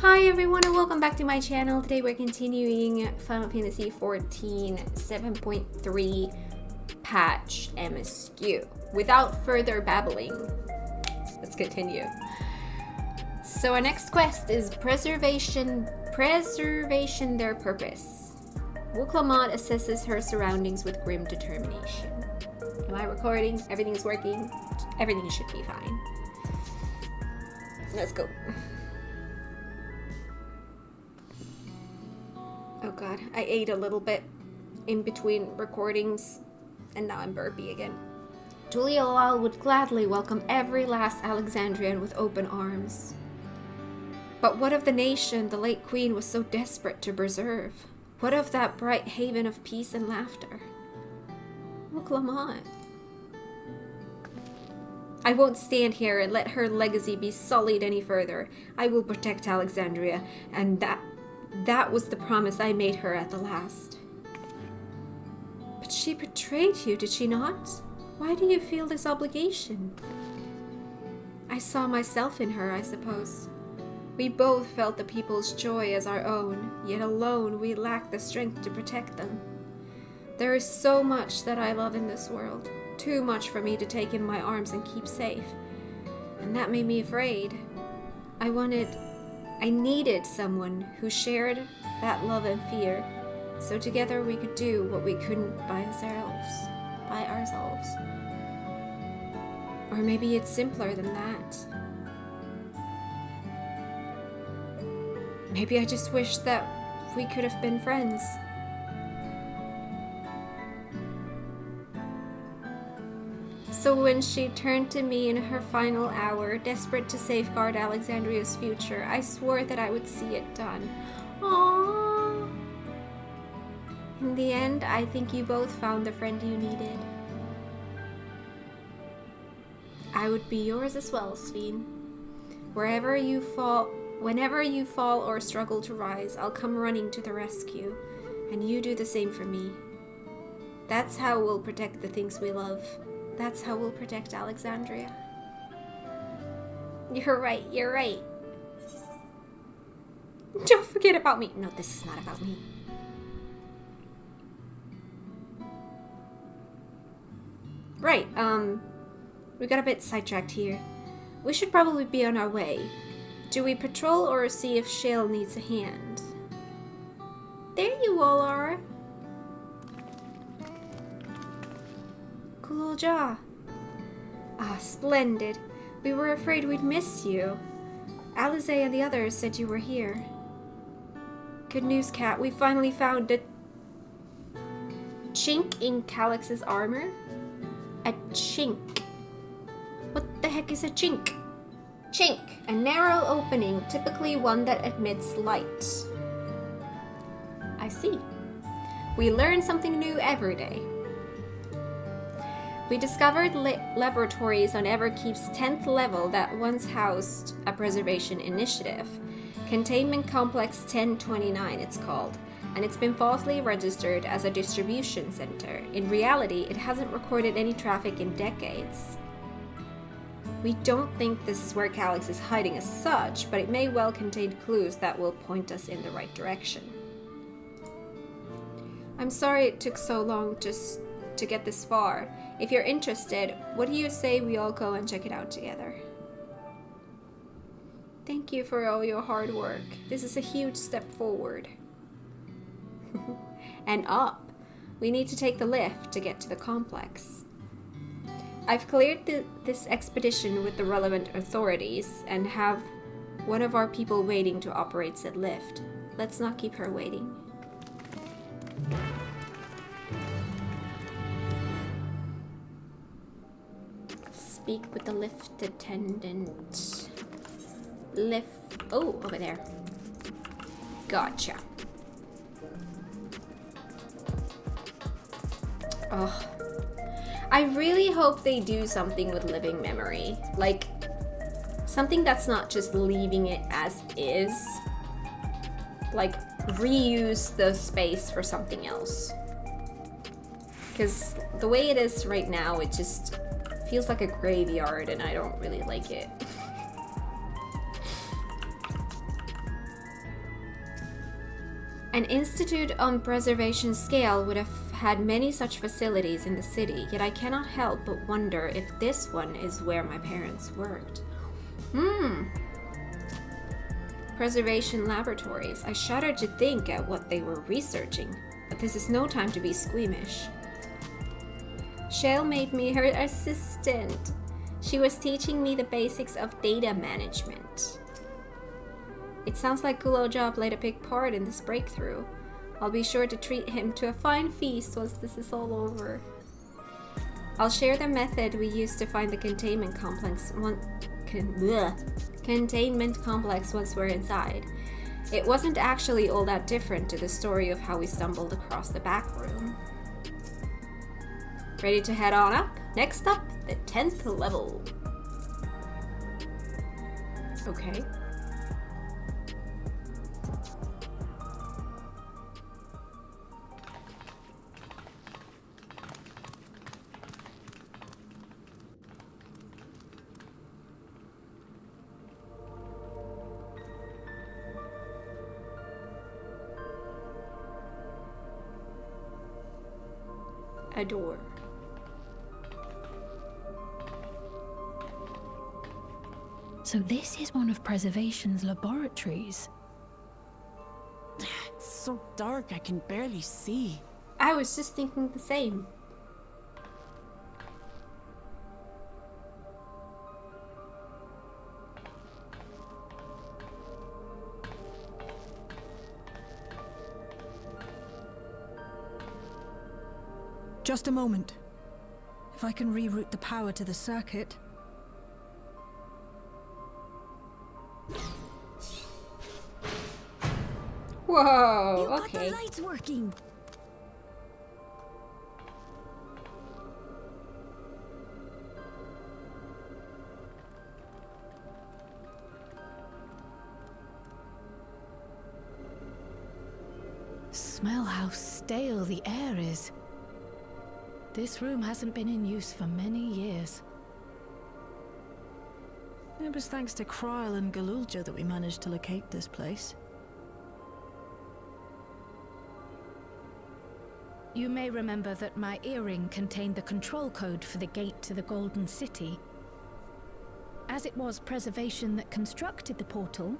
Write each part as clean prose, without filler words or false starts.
Hi everyone and welcome back to my channel. Today we're continuing Final Fantasy XIV 7.3 patch MSQ. Without further babbling, let's continue. So our next quest is Preservation Their Purpose. Wuklamot assesses her surroundings with grim determination. Am I recording? Everything's working? Everything should be fine. Let's go. Oh god, I ate a little bit in between recordings and now I'm burpy again. Tuliolal would gladly welcome every last Alexandrian with open arms. But what of the nation the late queen was so desperate to preserve? What of that bright haven of peace and laughter? Wuklamot. I won't stand here and let her legacy be sullied any further. I will protect Alexandria, and that was the promise I made her at the last. But she betrayed you, did she not? Why do you feel this obligation? I saw myself in her, I suppose. We both felt the people's joy as our own, yet alone we lacked the strength to protect them. There is so much that I love in this world, too much for me to take in my arms and keep safe. And that made me afraid. I needed someone who shared that love and fear, so together we could do what we couldn't by ourselves. Or maybe it's simpler than that. Maybe I just wish that we could have been friends. So when she turned to me in her final hour, desperate to safeguard Alexandria's future, I swore that I would see it done. Aww. In the end, I think you both found the friend you needed. I would be yours as well, Sveen. Whenever you fall or struggle to rise, I'll come running to the rescue, and you do the same for me. That's how we'll protect the things we love. That's how we'll protect Alexandria. You're right. Don't forget about me. No, this is not about me. Right, we got a bit sidetracked here. We should probably be on our way. Do we patrol or see if Shale needs a hand? There you all are. Cool jaw. Ah, splendid. We were afraid we'd miss you. Alize and the others said you were here. Good news, Kat. We finally found a chink in Calix's armor. A chink. What the heck is a chink? Chink, a narrow opening, typically one that admits light. I see. We learn something new every day. We discovered laboratories on Everkeep's 10th level that once housed a preservation initiative. Containment Complex 1029 it's called, and it's been falsely registered as a distribution center. In reality, it hasn't recorded any traffic in decades. We don't think this is where Calix is hiding as such, but it may well contain clues that will point us in the right direction. I'm sorry it took so long just to get this far. If you're interested, what do you say we all go and check it out together? Thank you for all your hard work. This is a huge step forward. And up. We need to take the lift to get to the complex. I've cleared this expedition with the relevant authorities and have one of our people waiting to operate said lift. Let's not keep her waiting. Speak with the lift attendant. Oh, over there. Gotcha. Oh, I really hope they do something with living memory. Like, something that's not just leaving it as is. Like, reuse the space for something else. Because the way it is right now, it just feels like a graveyard and I don't really like it. An institute on preservation scale would have had many such facilities in the city, yet I cannot help but wonder if this one is where my parents worked. Preservation laboratories. I shudder to think at what they were researching, but this is no time to be squeamish. Shale made me her assistant. She was teaching me the basics of data management. It sounds like Guloja played a big part in this breakthrough. I'll be sure to treat him to a fine feast once this is all over. I'll share the method we used to find the containment complex once we're inside. It wasn't actually all that different to the story of how we stumbled across the back room. Ready to head on up? Next up, the 10th level. Okay. A door. So this is one of Preservation's laboratories. It's so dark I can barely see. I was just thinking the same. Just a moment. If I can reroute the power to the circuit. Whoa, You got okay. the lights working. Smell how stale the air is. This room hasn't been in use for many years. It was thanks to Kryl and Galulja that we managed to locate this place. You may remember that my earring contained the control code for the gate to the Golden City. As it was Preservation that constructed the portal,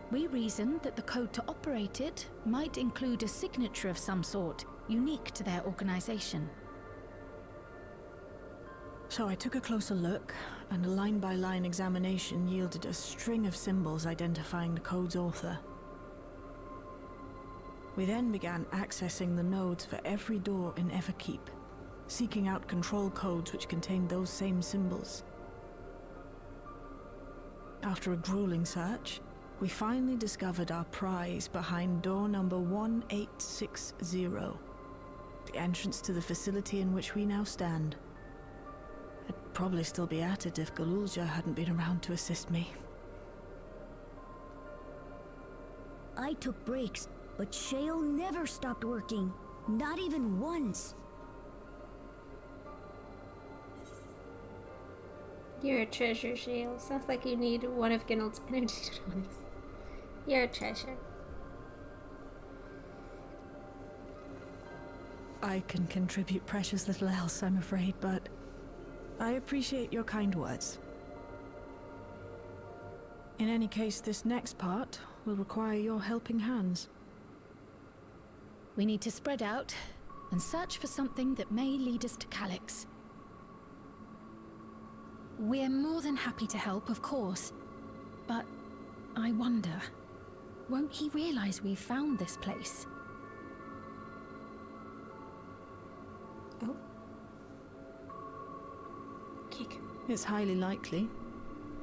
we reasoned that the code to operate it might include a signature of some sort, unique to their organization. So I took a closer look, and a line-by-line examination yielded a string of symbols identifying the code's author. We then began accessing the nodes for every door in Everkeep, seeking out control codes which contained those same symbols. After a grueling search, we finally discovered our prize behind door number 1860, the entrance to the facility in which we now stand. I'd probably still be at it if Galulja hadn't been around to assist me. I took breaks, but Shale never stopped working. Not even once. You're a treasure, Shale. Sounds like you need one of Geralt's energy tonics. You're a treasure. I can contribute precious little else, I'm afraid, but I appreciate your kind words. In any case, this next part will require your helping hands. We need to spread out and search for something that may lead us to Calyx. We're more than happy to help, of course. But I wonder, won't he realize we've found this place? Oh. Kick. It's highly likely,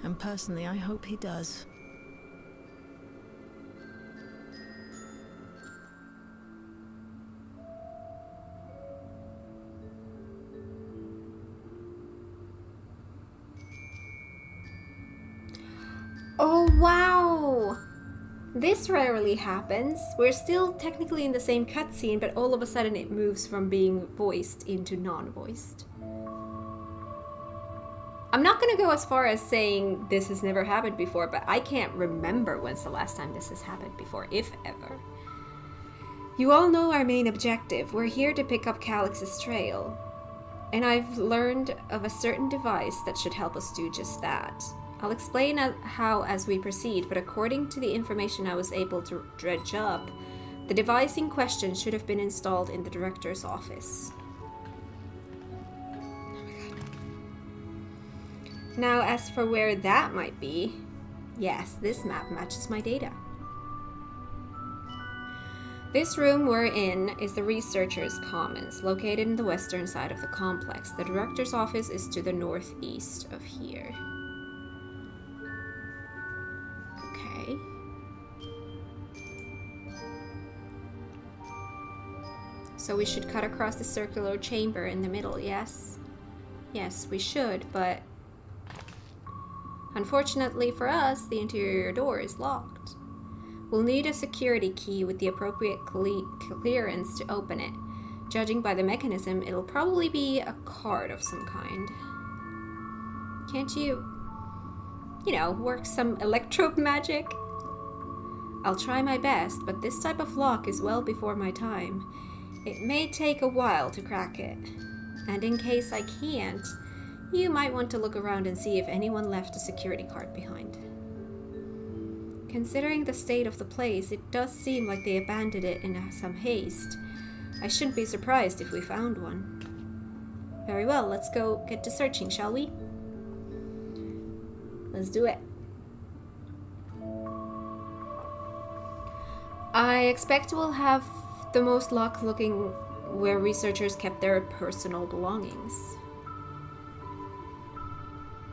and personally I hope he does. Oh, wow! This rarely happens. We're still technically in the same cutscene, but all of a sudden it moves from being voiced into non-voiced. I'm not gonna go as far as saying this has never happened before, but I can't remember when's the last time this has happened before, if ever. You all know our main objective. We're here to pick up Calyx's trail. And I've learned of a certain device that should help us do just that. I'll explain how as we proceed, but according to the information I was able to dredge up, the device in question should have been installed in the director's office. Now, as for where that might be, yes, this map matches my data. This room we're in is the Researchers' Commons, located in the western side of the complex. The director's office is to the northeast of here. Okay. So we should cut across the circular chamber in the middle, yes? Yes, we should, but unfortunately for us, the interior door is locked. We'll need a security key with the appropriate clearance to open it. Judging by the mechanism, it'll probably be a card of some kind. Can't you know, work some electro magic? I'll try my best, but this type of lock is well before my time. It may take a while to crack it. And in case I can't, you might want to look around and see if anyone left a security card behind. Considering the state of the place, it does seem like they abandoned it in some haste. I shouldn't be surprised if we found one. Very well, let's go get to searching, shall we? Let's do it. I expect we'll have the most luck looking where researchers kept their personal belongings.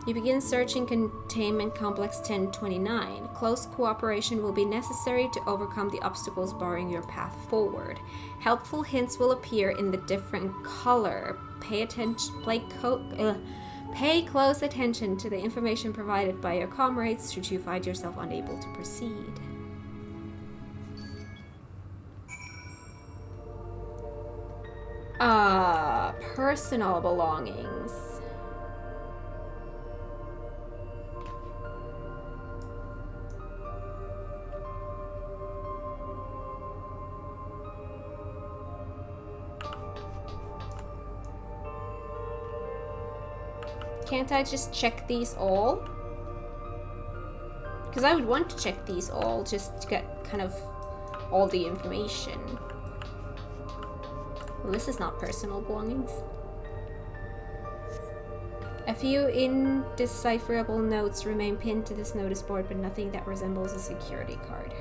You begin searching Containment Complex 1029. Close cooperation will be necessary to overcome the obstacles barring your path forward. Helpful hints will appear in the different color. Pay close attention to the information provided by your comrades should you find yourself unable to proceed. Personal belongings. Can't I just check these all? Because I would want to check these all just to get kind of all the information. Well, this is not personal belongings. A few indecipherable notes remain pinned to this notice board, but nothing that resembles a security card.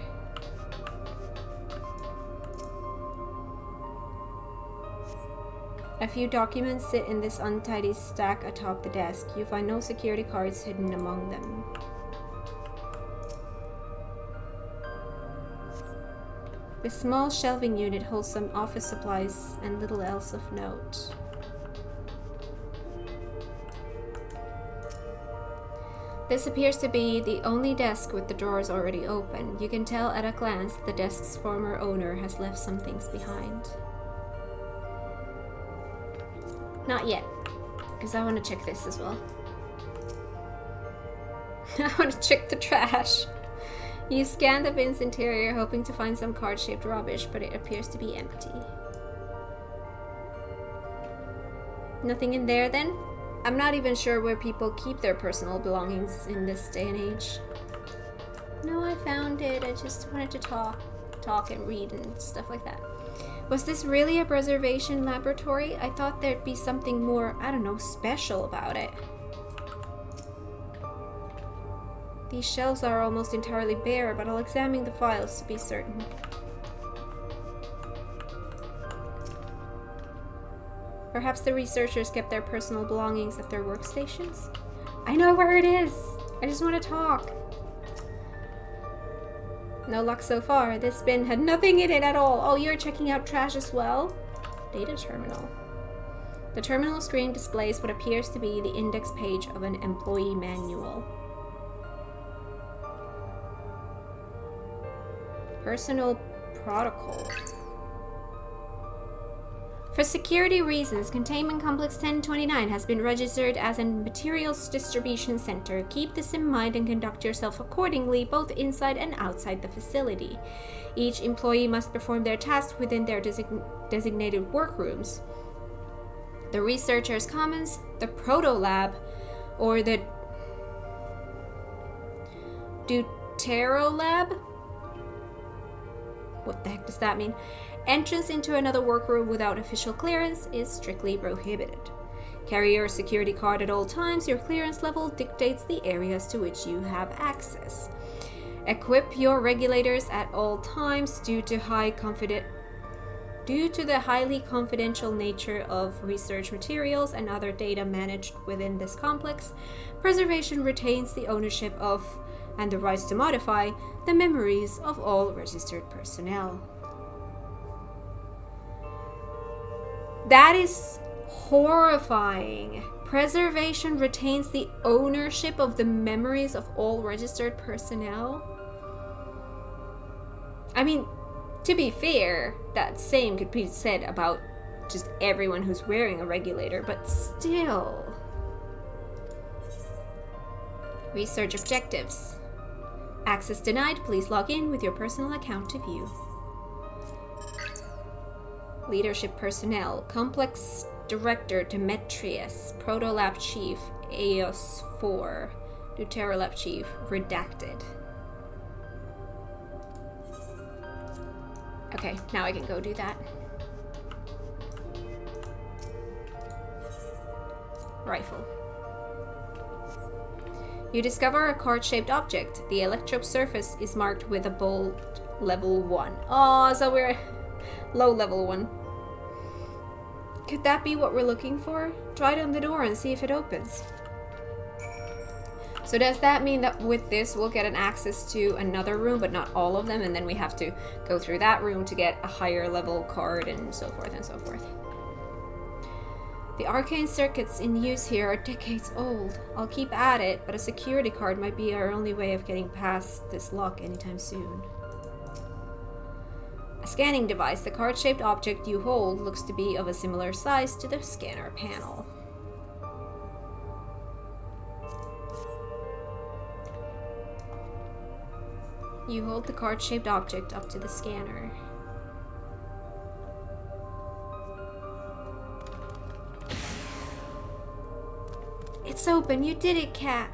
A few documents sit in this untidy stack atop the desk. You find no security cards hidden among them. The small shelving unit holds some office supplies and little else of note. This appears to be the only desk with the drawers already open. You can tell at a glance the desk's former owner has left some things behind. Not yet, because I want to check this as well. I want to check the trash. You scan the bin's interior, hoping to find some card-shaped rubbish, but it appears to be empty. Nothing in there, then? I'm not even sure where people keep their personal belongings in this day and age. No, I found it. I just wanted to talk and read and stuff like that. Was this really a preservation laboratory? I thought there'd be something more, I don't know, special about it. These shelves are almost entirely bare, but I'll examine the files to be certain. Perhaps the researchers kept their personal belongings at their workstations? I know where it is! I just want to talk. No luck so far. This bin had nothing in it at all. Oh, you're checking out trash as well? Data terminal. The terminal screen displays what appears to be the index page of an employee manual. Personal protocol. For security reasons, Containment Complex 1029 has been registered as a materials distribution center. Keep this in mind and conduct yourself accordingly, both inside and outside the facility. Each employee must perform their tasks within their designated workrooms. The Researchers' Commons, the Proto Lab, or the DAWNTRAIL Lab? What the heck does that mean? Entrance into another workroom without official clearance is strictly prohibited. Carry your security card at all times. Your clearance level dictates the areas to which you have access. Equip your regulators at all times due to the highly confidential nature of research materials and other data managed within this complex. Preservation retains the ownership of and the rights to modify the memories of all registered personnel. That is horrifying. Preservation retains the ownership of the memories of all registered personnel. I mean, to be fair, that same could be said about just everyone who's wearing a regulator, but still. Research objectives. Access denied. Please log in with your personal account to view. Leadership personnel. Complex Director Demetrius. Proto-Lab Chief Eos 4. DAWNTRAIL Lab Chief Redacted. Okay, now I can go do that. Rifle. You discover a card-shaped object. The electrode surface is marked with a bold level 1. Oh, so we're low level 1. Could that be what we're looking for? Try it on the door and see if it opens. So does that mean that with this we'll get an access to another room, but not all of them, and then we have to go through that room to get a higher level card and so forth and so forth? The arcane circuits in use here are decades old. I'll keep at it, but a security card might be our only way of getting past this lock anytime soon. A scanning device. The card-shaped object you hold looks to be of a similar size to the scanner panel. You hold the card-shaped object up to the scanner. It's open. You did it, Kat.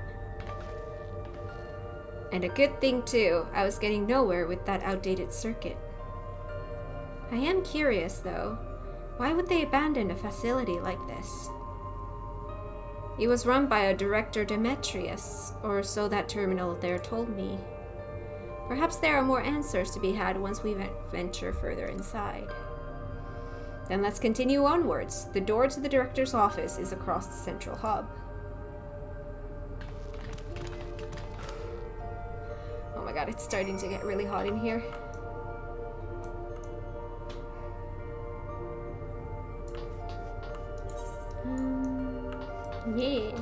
And a good thing, too. I was getting nowhere with that outdated circuit. I am curious, though. Why would they abandon a facility like this? It was run by a Director Demetrius, or so that terminal there told me. Perhaps there are more answers to be had once we venture further inside. Then let's continue onwards. The door to the Director's office is across the central hub. Oh my god, it's starting to get really hot in here. Yeah.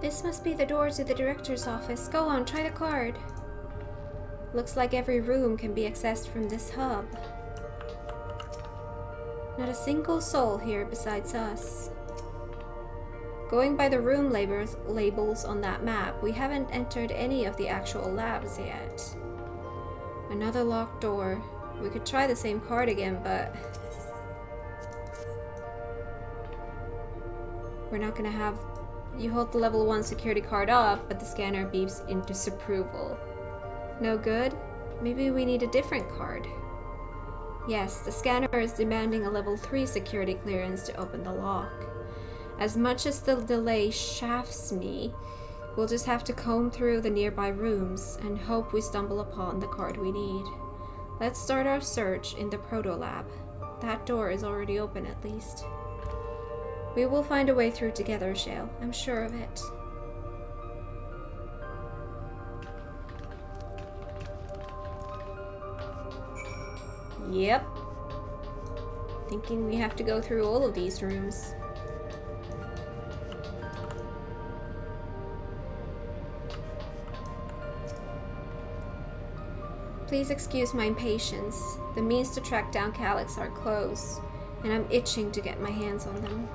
This must be the door to the director's office. Go on, try the card. Looks like every room can be accessed from this hub. Not a single soul here besides us. Going by the room labels on that map, we haven't entered any of the actual labs yet. Another locked door. We could try the same card again, but we're not gonna have... You hold the level 1 security card up, but the scanner beeps in disapproval. No good? Maybe we need a different card. Yes, the scanner is demanding a level 3 security clearance to open the lock. As much as the delay shafts me, we'll just have to comb through the nearby rooms and hope we stumble upon the card we need. Let's start our search in the Proto Lab. That door is already open at least. We will find a way through together, Shale. I'm sure of it. Yep. Thinking we have to go through all of these rooms. Please excuse my impatience. The means to track down Calyx are close, and I'm itching to get my hands on them.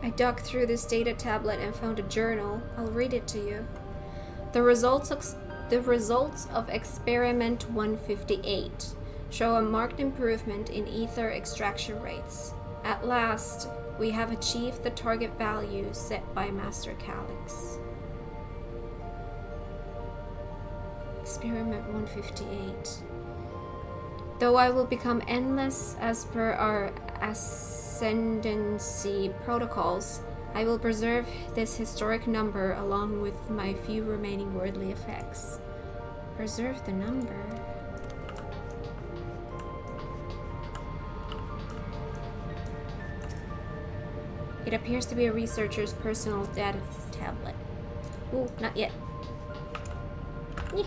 I dug through this data tablet and found a journal. I'll read it to you. The results of Experiment 158 show a marked improvement in ether extraction rates. At last, we have achieved the target value set by Master Calyx. Experiment 158. Though I will become endless as per our ascendancy protocols, I will preserve this historic number along with my few remaining worldly effects. Preserve the number. It appears to be a researcher's personal data tablet. Ooh, not yet. Yeah.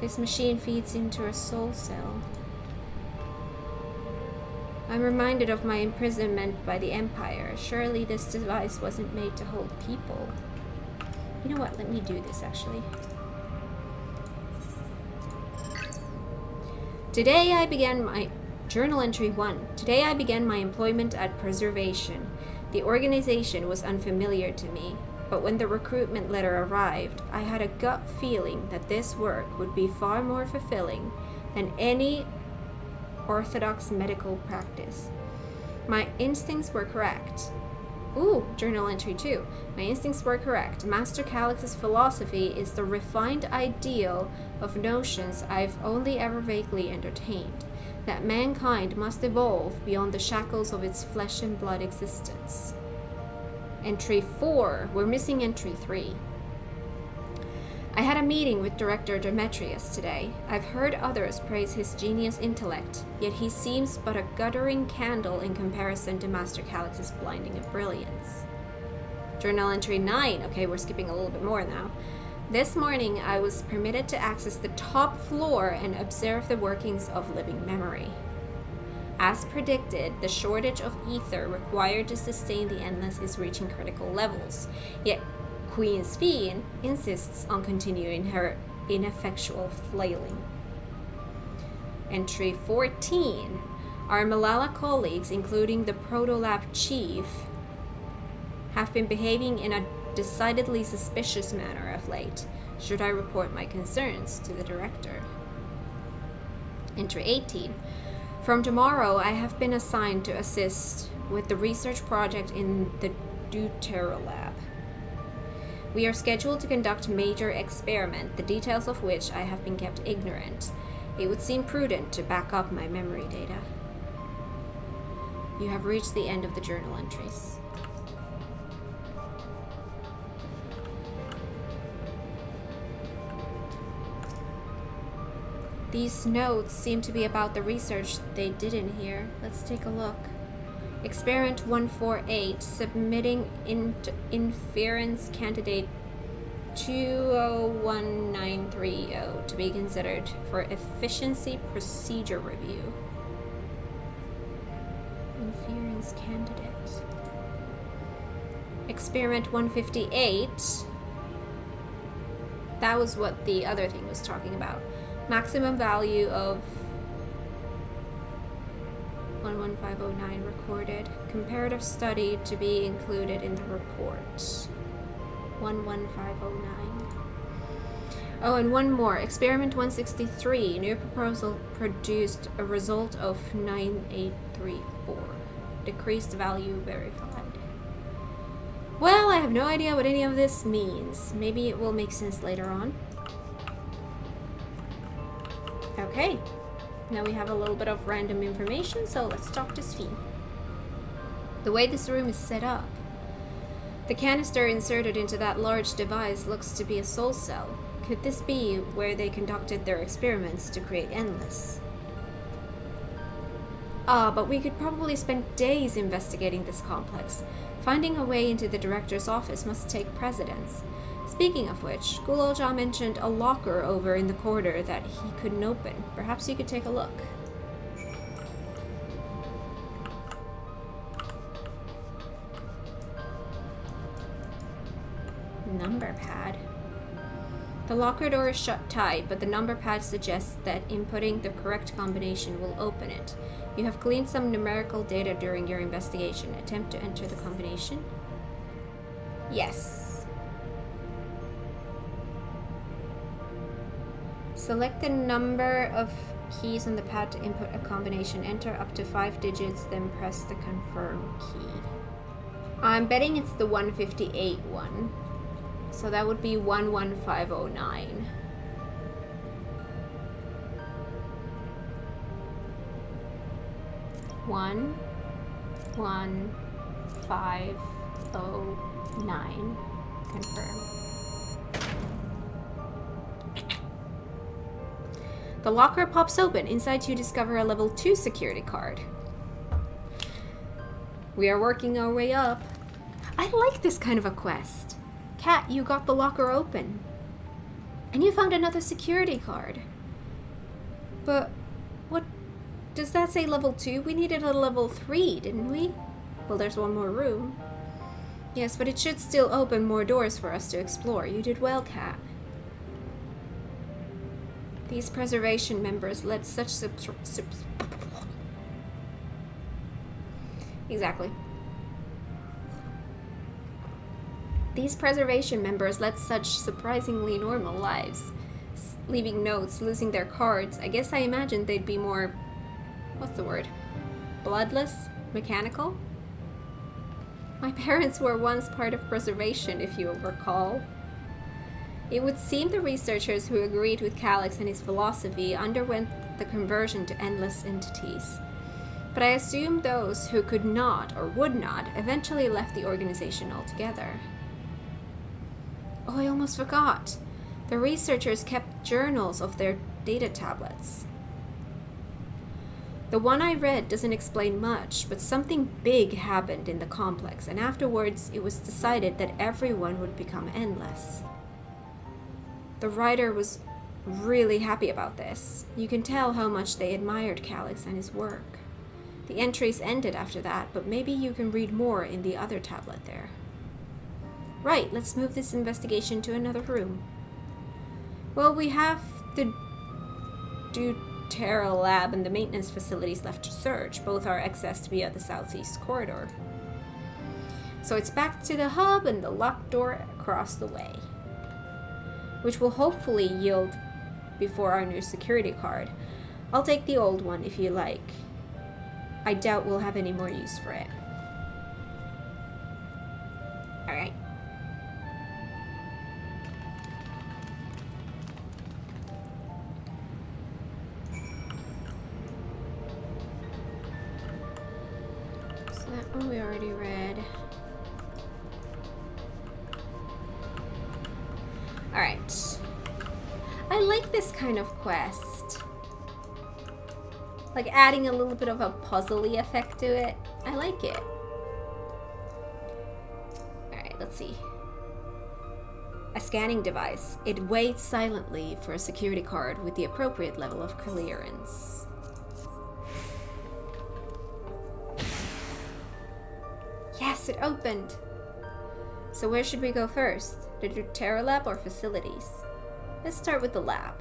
This machine feeds into a soul cell. I'm reminded of my imprisonment by the Empire. Surely this device wasn't made to hold people. You know what? Let me do this actually. Today I began my Journal Entry 1. Today I began my employment at Preservation. The organization was unfamiliar to me, but when the recruitment letter arrived, I had a gut feeling that this work would be far more fulfilling than any orthodox medical practice. My instincts were correct. Ooh, Journal Entry 2. My instincts were correct. Master Calyx's philosophy is the refined ideal of notions I've only ever vaguely entertained, that mankind must evolve beyond the shackles of its flesh and blood existence. Entry 4. We're missing Entry 3. I had a meeting with Director Demetrius today. I've heard others praise his genius intellect, yet he seems but a guttering candle in comparison to Master Calyx's blinding brilliance. Journal Entry 9. Okay, we're skipping a little bit more now. This morning, I was permitted to access the top floor and observe the workings of living memory. As predicted, the shortage of ether required to sustain the Endless is reaching critical levels, yet Queen Sphene insists on continuing her ineffectual flailing. Entry 14. Our Malala colleagues, including the Protolab chief, have been behaving in a decidedly suspicious manner of late. Should I report my concerns to the director? Entry 18. From tomorrow, I have been assigned to assist with the research project in the DAWNTRAIL lab. We are scheduled to conduct a major experiment, the details of which I have been kept ignorant. It would seem prudent to back up my memory data. You have reached the end of the journal entries. These notes seem to be about the research they did in here. Let's take a look. Experiment 148, submitting inference candidate 201930 to be considered for efficiency procedure review. Inference candidate. Experiment 158. That was what the other thing was talking about. Maximum value of 11509 recorded. Comparative study to be included in the report. 11509. Oh, and one more. Experiment 163. New proposal produced a result of 9834. Decreased value verified. Well, I have no idea what any of this means. Maybe it will make sense later on. Okay. Now we have a little bit of random information, so let's talk to Sphene. The way this room is set up, the canister inserted into that large device looks to be a soul cell. Could this be where they conducted their experiments to create Endless? But we could probably spend days investigating this complex. Finding a way into the director's office must take precedence. Speaking of which, Gulolja mentioned a locker over in the corridor that he couldn't open. Perhaps you could take a look. The locker door is shut tight, but the number pad suggests that inputting the correct combination will open it. You have gleaned some numerical data during your investigation. Attempt to enter the combination. Yes. Select the number of keys on the pad to input a combination. Enter up to 5 digits, then press the confirm key. I'm betting it's the 158 one. So that would be 11509. One, 11509. Confirm. The locker pops open. Inside you discover a level 2 security card. We are working our way up. I like this kind of a quest. Kat, you got the locker open. And you found another security card. But what does that say, level 2? We needed a level 3, didn't we? Well, there's one more room. Yes, but it should still open more doors for us to explore. You did well, Kat. These preservation members led such Exactly. These preservation members led such surprisingly normal lives, leaving notes, losing their cards. I guess I imagined they'd be more, what's the word? Bloodless? Mechanical? My parents were once part of preservation, if you recall. It would seem the researchers who agreed with Calyx and his philosophy underwent the conversion to endless entities. But I assume those who could not or would not eventually left the organization altogether. Oh, I almost forgot. The researchers kept journals of their data tablets. The one I read doesn't explain much, but something big happened in the complex, and afterwards it was decided that everyone would become endless. The writer was really happy about this. You can tell how much they admired Calyx and his work. The entries ended after that, but maybe you can read more in the other tablet there. Right, let's move this investigation to another room. Well, we have the DAWNTRAIL lab and the maintenance facilities left to search. Both are accessed via the southeast corridor. So it's back to the hub and the locked door across the way, which will hopefully yield before our new security card. I'll take the old one if you like. I doubt we'll have any more use for it. Alright. So that one we already read. Alright. I like this kind of quest. Like adding a little bit of a puzzly effect to it. I like it. Alright, let's see. A scanning device. It waits silently for a security card with the appropriate level of clearance. Yes, it opened! So where should we go first? The DAWNTRAIL lab or facilities? Let's start with the lab.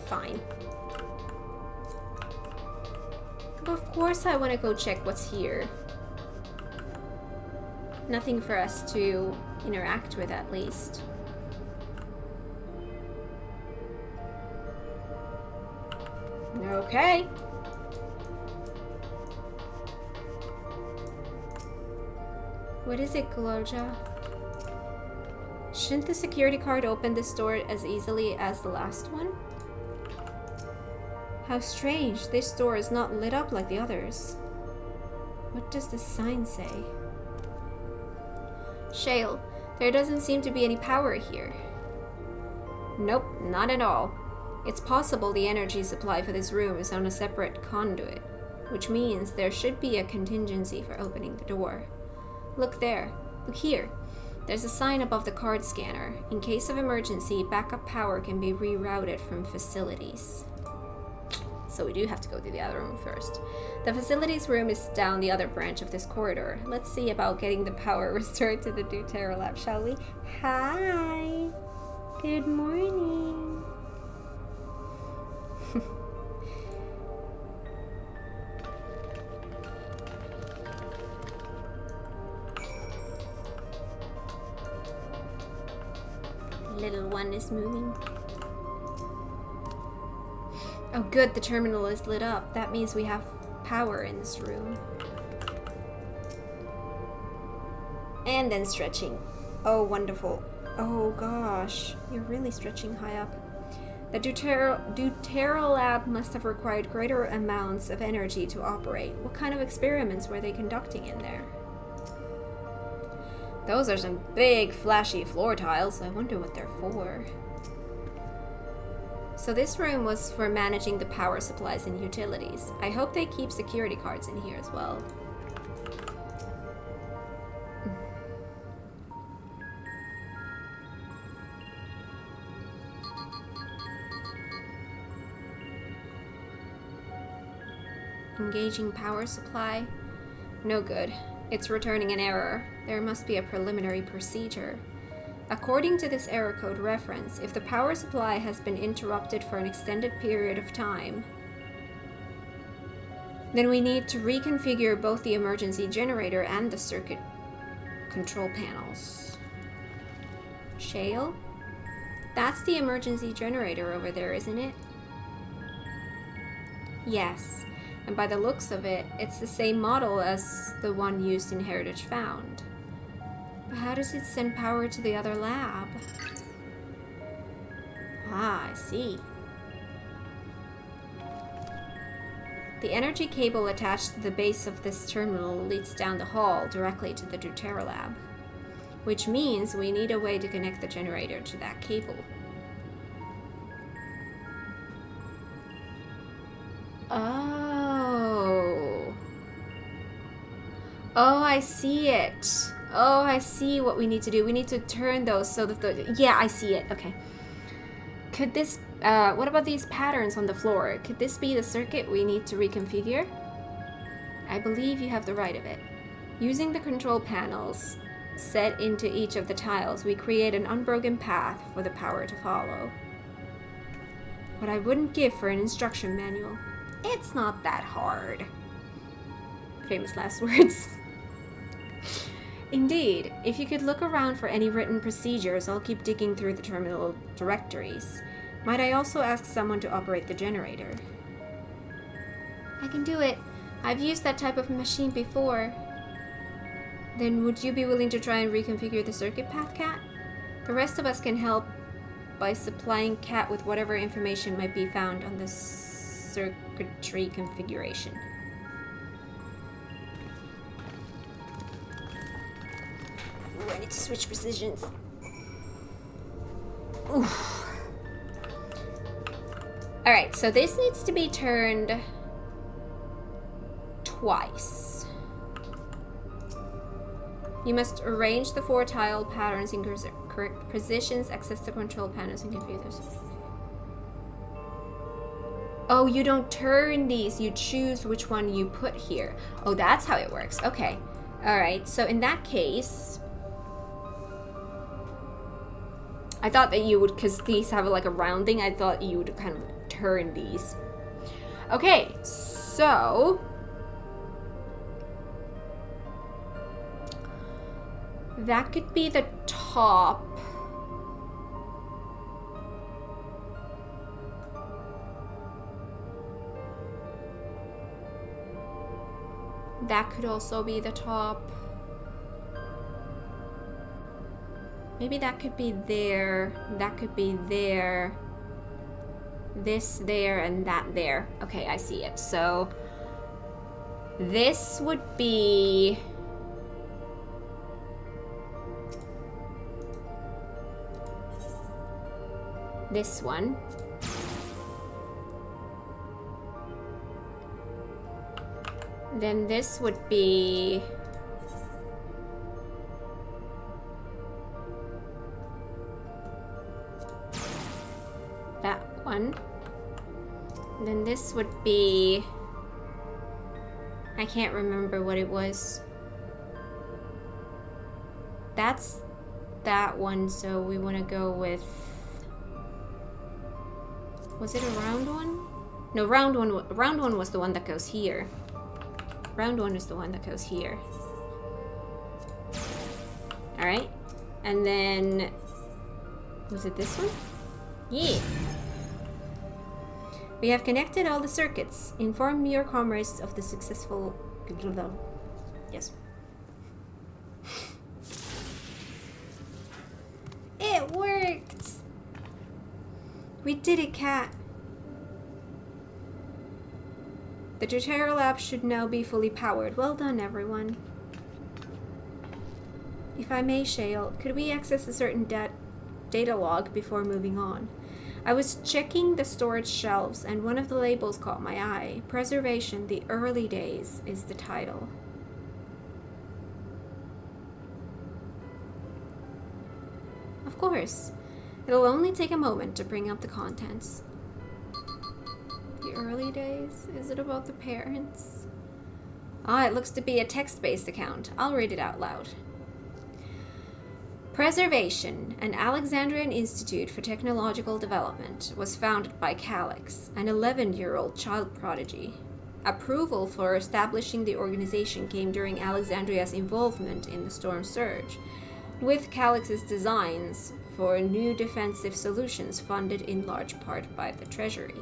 Fine. But of course I want to go check what's here. Nothing for us to interact with, at least. Okay. What is it, Gloja? Shouldn't the security card open this door as easily as the last one? How strange, this door is not lit up like the others. What does the sign say? Shale, there doesn't seem to be any power here. Nope, not at all. It's possible the energy supply for this room is on a separate conduit, which means there should be a contingency for opening the door. Look there. Look here. There's a sign above the card scanner. In case of emergency, backup power can be rerouted from facilities. So we do have to go to the other room first. The facilities room is down the other branch of this corridor. Let's see about getting the power restored to the DAWNTRAIL lab, shall we? Hi! Good morning! Little one is moving. Oh good, the terminal is lit up. That means we have power in this room. And then stretching. Oh, wonderful. Oh gosh, you're really stretching high up. The DAWNTRAIL lab must have required greater amounts of energy to operate. What kind of experiments were they conducting in there? Those are some big, flashy floor tiles. I wonder what they're for. So this room was for managing the power supplies and utilities. I hope they keep security cards in here as well. Engaging power supply. No good. It's returning an error. There must be a preliminary procedure. According to this error code reference, if the power supply has been interrupted for an extended period of time, then we need to reconfigure both the emergency generator and the circuit control panels. Shale? That's the emergency generator over there, isn't it? Yes. And by the looks of it, it's the same model as the one used in Heritage Found. But how does it send power to the other lab? Ah, I see. The energy cable attached to the base of this terminal leads down the hall directly to the DAWNTRAIL lab, which means we need a way to connect the generator to that cable. Oh, I see it. Oh, I see what we need to do. We need to turn those so that the... Yeah, I see it. Okay. Could this... what about these patterns on the floor? Could this be the circuit we need to reconfigure? I believe you have the right of it. Using the control panels set into each of the tiles, we create an unbroken path for the power to follow. What I wouldn't give for an instruction manual. It's not that hard. Famous last words. Indeed, if you could look around for any written procedures, I'll keep digging through the terminal directories. Might I also ask someone to operate the generator? I can do it. I've used that type of machine before. Then would you be willing to try and reconfigure the circuit path, Kat? The rest of us can help by supplying Kat with whatever information might be found on the circuitry configuration. Ooh, I need to switch positions. Oof. Alright, so this needs to be turned twice. You must arrange the 4 tile patterns in correct positions, access the control panels and computers. Oh, you don't turn these, you choose which one you put here. Oh, that's how it works. Okay. Alright, so in that case, I thought that you would, because these have like a rounding, I thought you would kind of turn these. Okay, so that could be the top. That could also be the top. Maybe that could be there. That could be there. This there and that there. Okay, I see it. So this would be this one. Then this would be that one. Then this would be I can't remember what it was. That's that one, so we want to go with... Was it a round one? No, round one was the one that goes here. Round one is the one that goes here. Alright. And then... Was it this one? Yeah. We have connected all the circuits. Inform your comrades of the successful... Yes. It worked! We did it, Kat. The tutorial lab should now be fully powered. Well done, everyone. If I may, Shale, could we access a certain data log before moving on? I was checking the storage shelves and one of the labels caught my eye. Preservation, the Early Days is the title. Of course. It'll only take a moment to bring up the contents. The Early Days? Is it about the parents? Ah, it looks to be a text-based account. I'll read it out loud. Preservation, an Alexandrian Institute for Technological Development, was founded by Calix, an 11-year-old child prodigy. Approval for establishing the organization came during Alexandria's involvement in the Storm Surge, with Calix's designs for new defensive solutions funded in large part by the Treasury.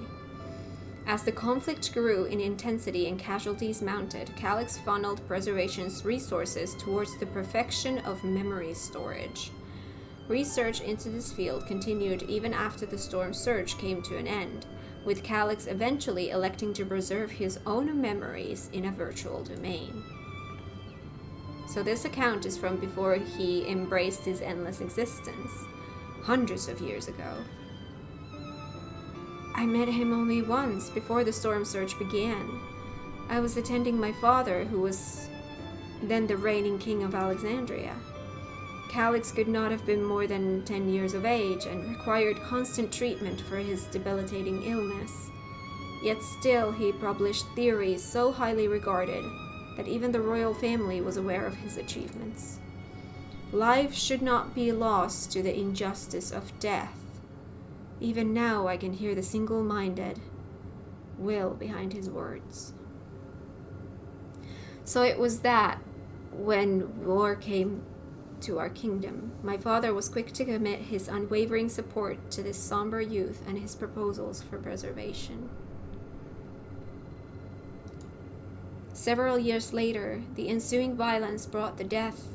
As the conflict grew in intensity and casualties mounted, Calix funneled Preservation's resources towards the perfection of memory storage. Research into this field continued even after the Storm Surge came to an end, with Calix eventually electing to preserve his own memories in a virtual domain. So this account is from before he embraced his endless existence, hundreds of years ago. I met him only once before the Storm Surge began. I was attending my father, who was then the reigning king of Alexandria. Calix could not have been more than 10 years of age and required constant treatment for his debilitating illness. Yet still he published theories so highly regarded that even the royal family was aware of his achievements. Life should not be lost to the injustice of death. Even now I can hear the single-minded will behind his words. So it was that, when war came to our kingdom, my father was quick to commit his unwavering support to this somber youth and his proposals for preservation. Several years later, the ensuing violence brought the death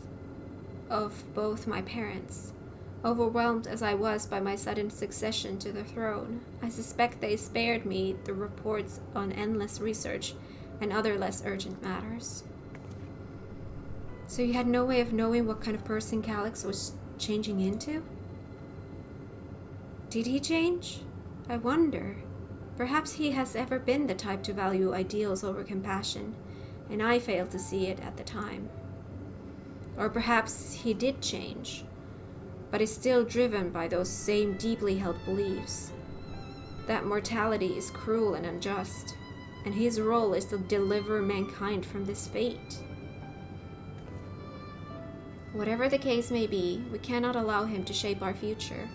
of both my parents. Overwhelmed as I was by my sudden succession to the throne, I suspect they spared me the reports on endless research and other less urgent matters. So you had no way of knowing what kind of person Calix was changing into? Did he change? I wonder. Perhaps he has ever been the type to value ideals over compassion, and I failed to see it at the time. Or perhaps he did change, but is still driven by those same deeply held beliefs. That mortality is cruel and unjust, and his role is to deliver mankind from this fate. Whatever the case may be, we cannot allow him to shape our future.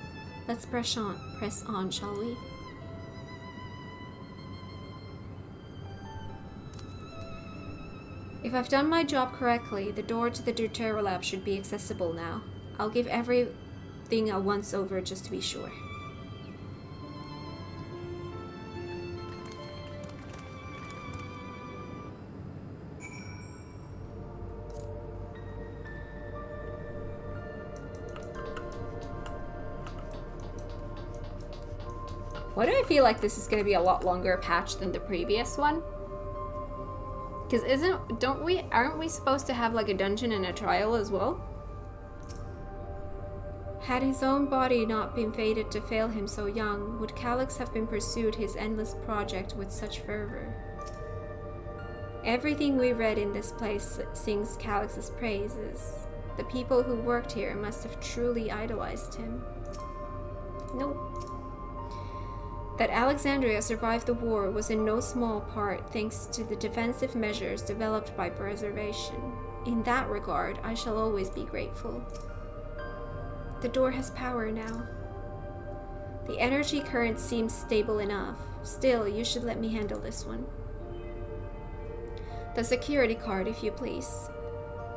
Let's press on, shall we? If I've done my job correctly, the door to the tutorial lab should be accessible now. I'll give everything a once-over just to be sure. Why do I feel like this is going to be a lot longer patch than the previous one? Because aren't we supposed to have like a dungeon and a trial as well? Had his own body not been fated to fail him so young, would Calix have been pursued his endless project with such fervor? Everything we read in this place sings Calix's praises. The people who worked here must have truly idolized him. Nope. That Alexandria survived the war was in no small part thanks to the defensive measures developed by preservation. In that regard, I shall always be grateful. The door has power now. The energy current seems stable enough. Still, you should let me handle this one. The security card, if you please.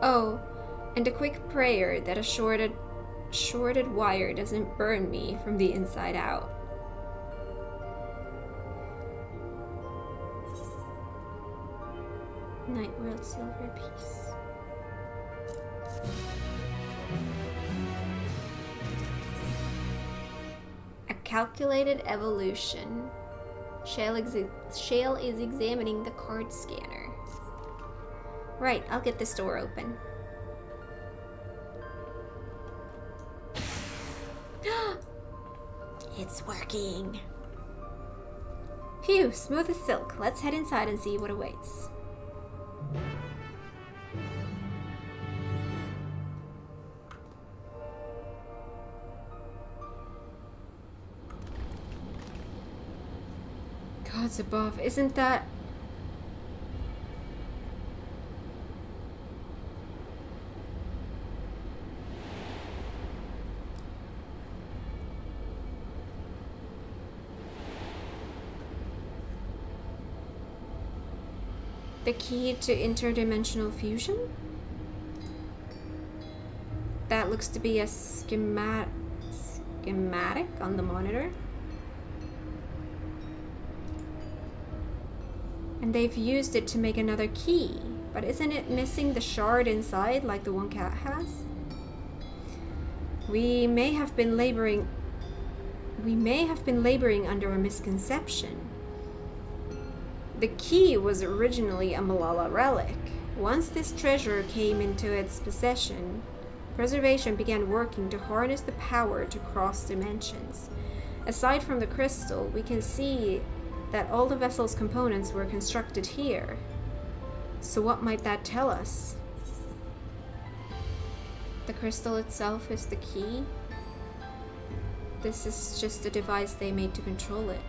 Oh, and a quick prayer that a shorted wire doesn't burn me from the inside out. Night World Silver Piece. A calculated evolution. Shale is examining the card scanner. Right, I'll get this door open. It's working. Phew, smooth as silk. Let's head inside and see what awaits. Gods above, isn't that... the key to interdimensional fusion? That looks to be a schematic on the monitor. And they've used it to make another key. But isn't it missing the shard inside like the one Kat has? We may have been laboring under a misconception. The key was originally a Malala relic. Once this treasure came into its possession, preservation began working to harness the power to cross dimensions. Aside from the crystal, we can see that all the vessel's components were constructed here. So what might that tell us? The crystal itself is the key? This is just a device they made to control it.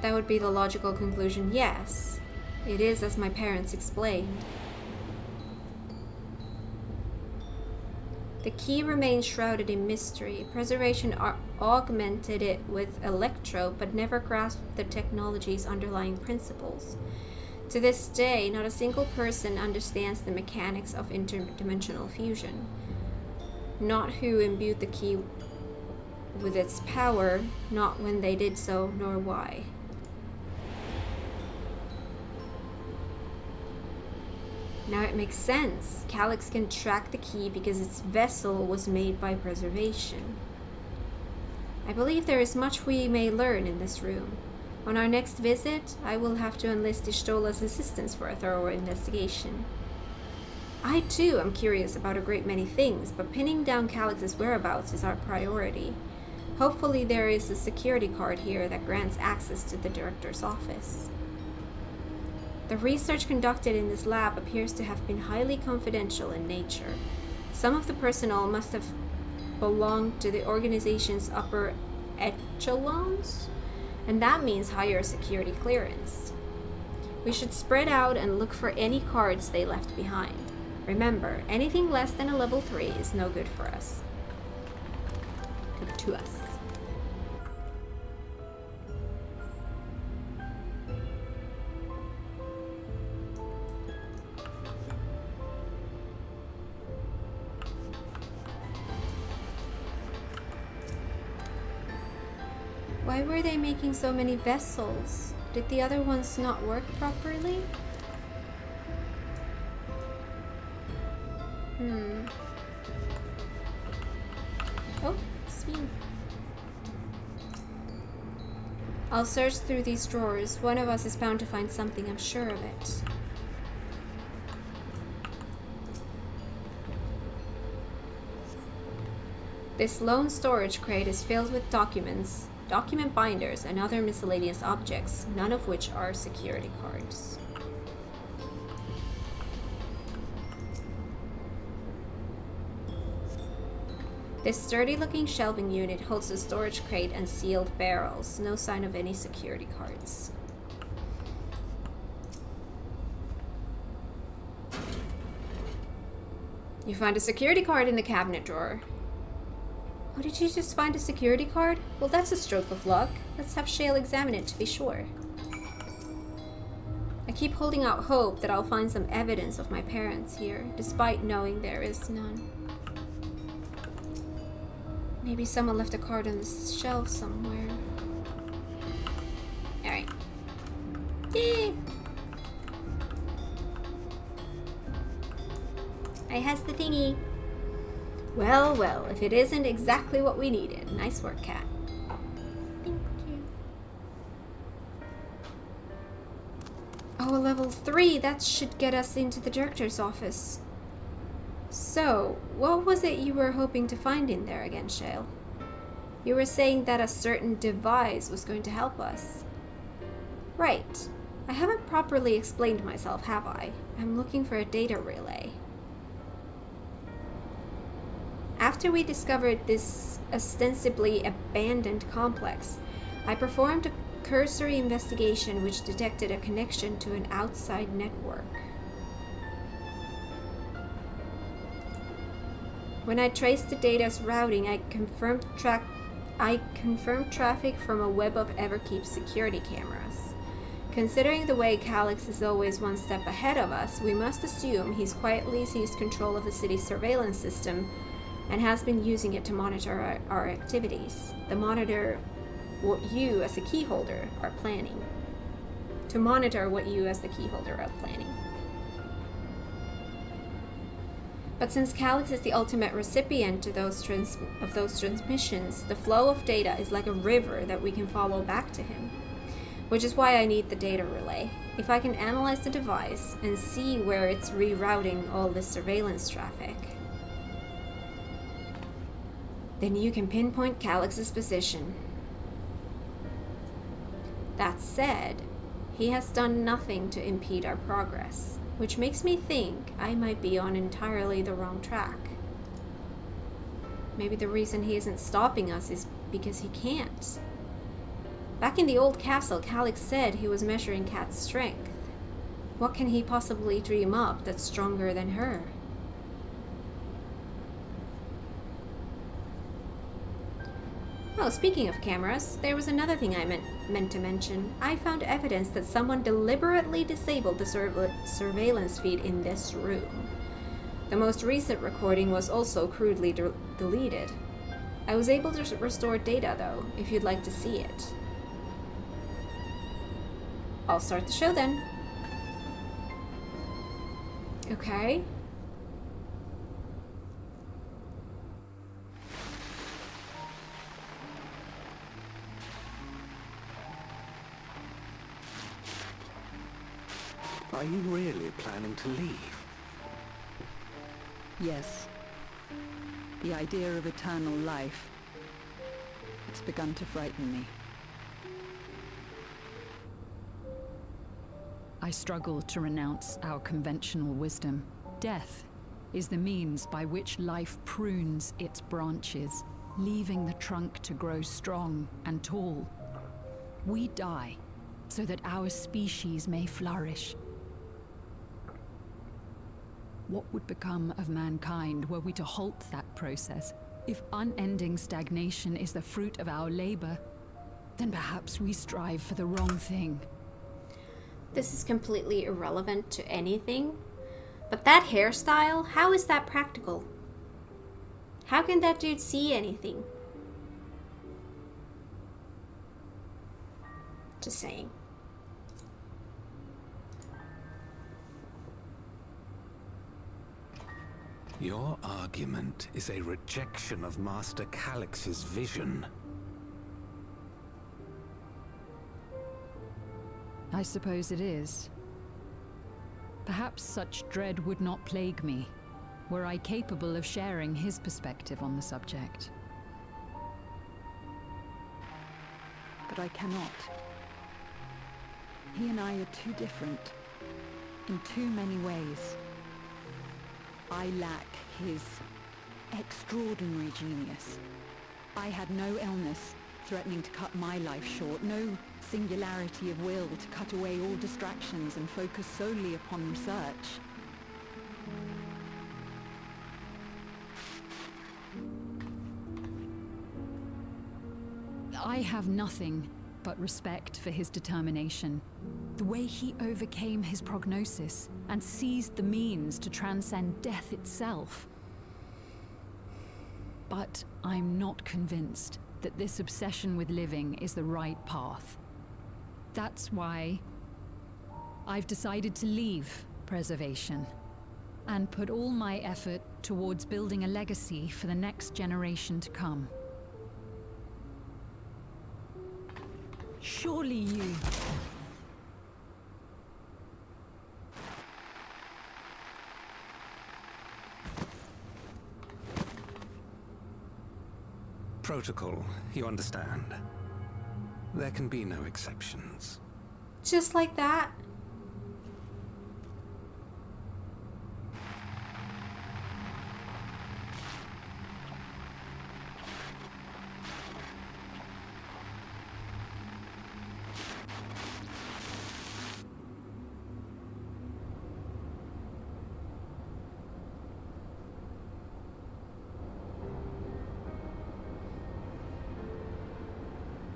That would be the logical conclusion, yes. It is as my parents explained. The key remains shrouded in mystery. Preservation augmented it with electro, but never grasped the technology's underlying principles. To this day, not a single person understands the mechanics of interdimensional fusion. Not who imbued the key with its power, not when they did so, nor why. Now it makes sense. Calyx can track the key because its vessel was made by preservation. I believe there is much we may learn in this room. On our next visit, I will have to enlist Ishtola's assistance for a thorough investigation. I too am curious about a great many things, but pinning down Calyx's whereabouts is our priority. Hopefully there is a security card here that grants access to the director's office. The research conducted in this lab appears to have been highly confidential in nature. Some of the personnel must have belonged to the organization's upper echelons, and that means higher security clearance. We should spread out and look for any cards they left behind. Remember, anything less than a level 3 is no good for us. Good to us. Why were they making so many vessels? Did the other ones not work properly? Oh, sweet. I'll search through these drawers. One of us is bound to find something, I'm sure of it. This lone storage crate is filled with documents, document binders, and other miscellaneous objects, none of which are security cards. This sturdy-looking shelving unit holds a storage crate and sealed barrels. No sign of any security cards. You find a security card in the cabinet drawer. Oh, did you just find a security card? Well, that's a stroke of luck. Let's have Shale examine it to be sure. I keep holding out hope that I'll find some evidence of my parents here, despite knowing there is none. Maybe someone left a card on the shelf somewhere. Alright. Yay! I has the thingy. Well, well, if it isn't exactly what we needed. Nice work, Kat. Thank you. Oh, a level 3. That should get us into the director's office. So, what was it you were hoping to find in there again, Shale? You were saying that a certain device was going to help us. Right. I haven't properly explained myself, have I? I'm looking for a data relay. After we discovered this ostensibly abandoned complex, I performed a cursory investigation which detected a connection to an outside network. When I traced the data's routing, I confirmed traffic from a web of Everkeep's security cameras. Considering the way Calyx is always one step ahead of us, we must assume he's quietly seized control of the city's surveillance system and has been using it to monitor our activities. To monitor what you as the keyholder are planning. But since Calyx is the ultimate recipient to those transmissions, the flow of data is like a river that we can follow back to him. Which is why I need the data relay. If I can analyze the device and see where it's rerouting all this surveillance traffic, then you can pinpoint Calyx's position. That said, he has done nothing to impede our progress, which makes me think I might be on entirely the wrong track. Maybe the reason he isn't stopping us is because he can't. Back in the old castle, Calyx said he was measuring Kat's strength. What can he possibly dream up that's stronger than her? Oh, speaking of cameras, there was another thing I meant to mention. I found evidence that someone deliberately disabled the surveillance feed in this room. The most recent recording was also crudely deleted. I was able to restore data, though, if you'd like to see it. I'll start the show then. Okay. Are you really planning to leave? Yes. The idea of eternal life. It's begun to frighten me. I struggle to renounce our conventional wisdom. Death is the means by which life prunes its branches, leaving the trunk to grow strong and tall. We die so that our species may flourish. What would become of mankind were we to halt that process? If unending stagnation is the fruit of our labor, then perhaps we strive for the wrong thing. This is completely irrelevant to anything, but that hairstyle, how is that practical? How can that dude see anything? Just saying. Your argument is a rejection of Master Calyx's vision. I suppose it is. Perhaps such dread would not plague me, were I capable of sharing his perspective on the subject. But I cannot. He and I are too different, in too many ways. I lack his extraordinary genius. I had no illness threatening to cut my life short, no singularity of will to cut away all distractions and focus solely upon research. I have nothing but respect for his determination. The way he overcame his prognosis and seized the means to transcend death itself. But I'm not convinced that this obsession with living is the right path. That's why I've decided to leave preservation and put all my effort towards building a legacy for the next generation to come. Surely you... Protocol, you understand. There can be no exceptions. Just like that?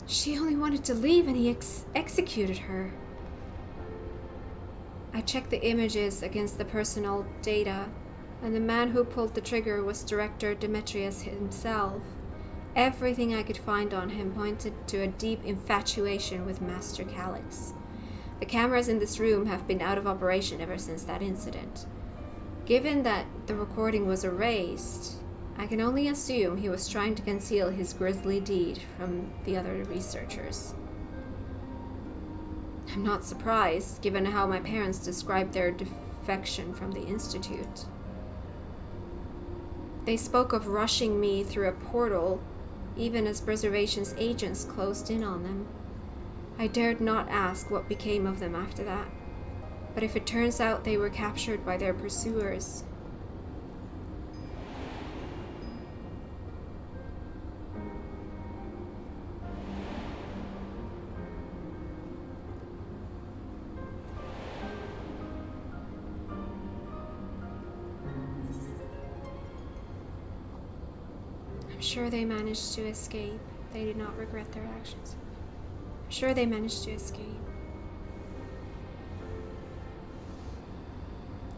She only wanted to leave and he executed her. I checked the images against the personal data, and the man who pulled the trigger was Director Demetrius himself. Everything I could find on him pointed to a deep infatuation with Master Calyx. The cameras in this room have been out of operation ever since that incident. Given that the recording was erased, I can only assume he was trying to conceal his grisly deed from the other researchers. I'm not surprised, given how my parents described their defection from the Institute. They spoke of rushing me through a portal, even as Preservation's agents closed in on them. I dared not ask what became of them after that, but if it turns out they were captured by their pursuers, I'm sure they managed to escape. They did not regret their actions. I'm sure they managed to escape.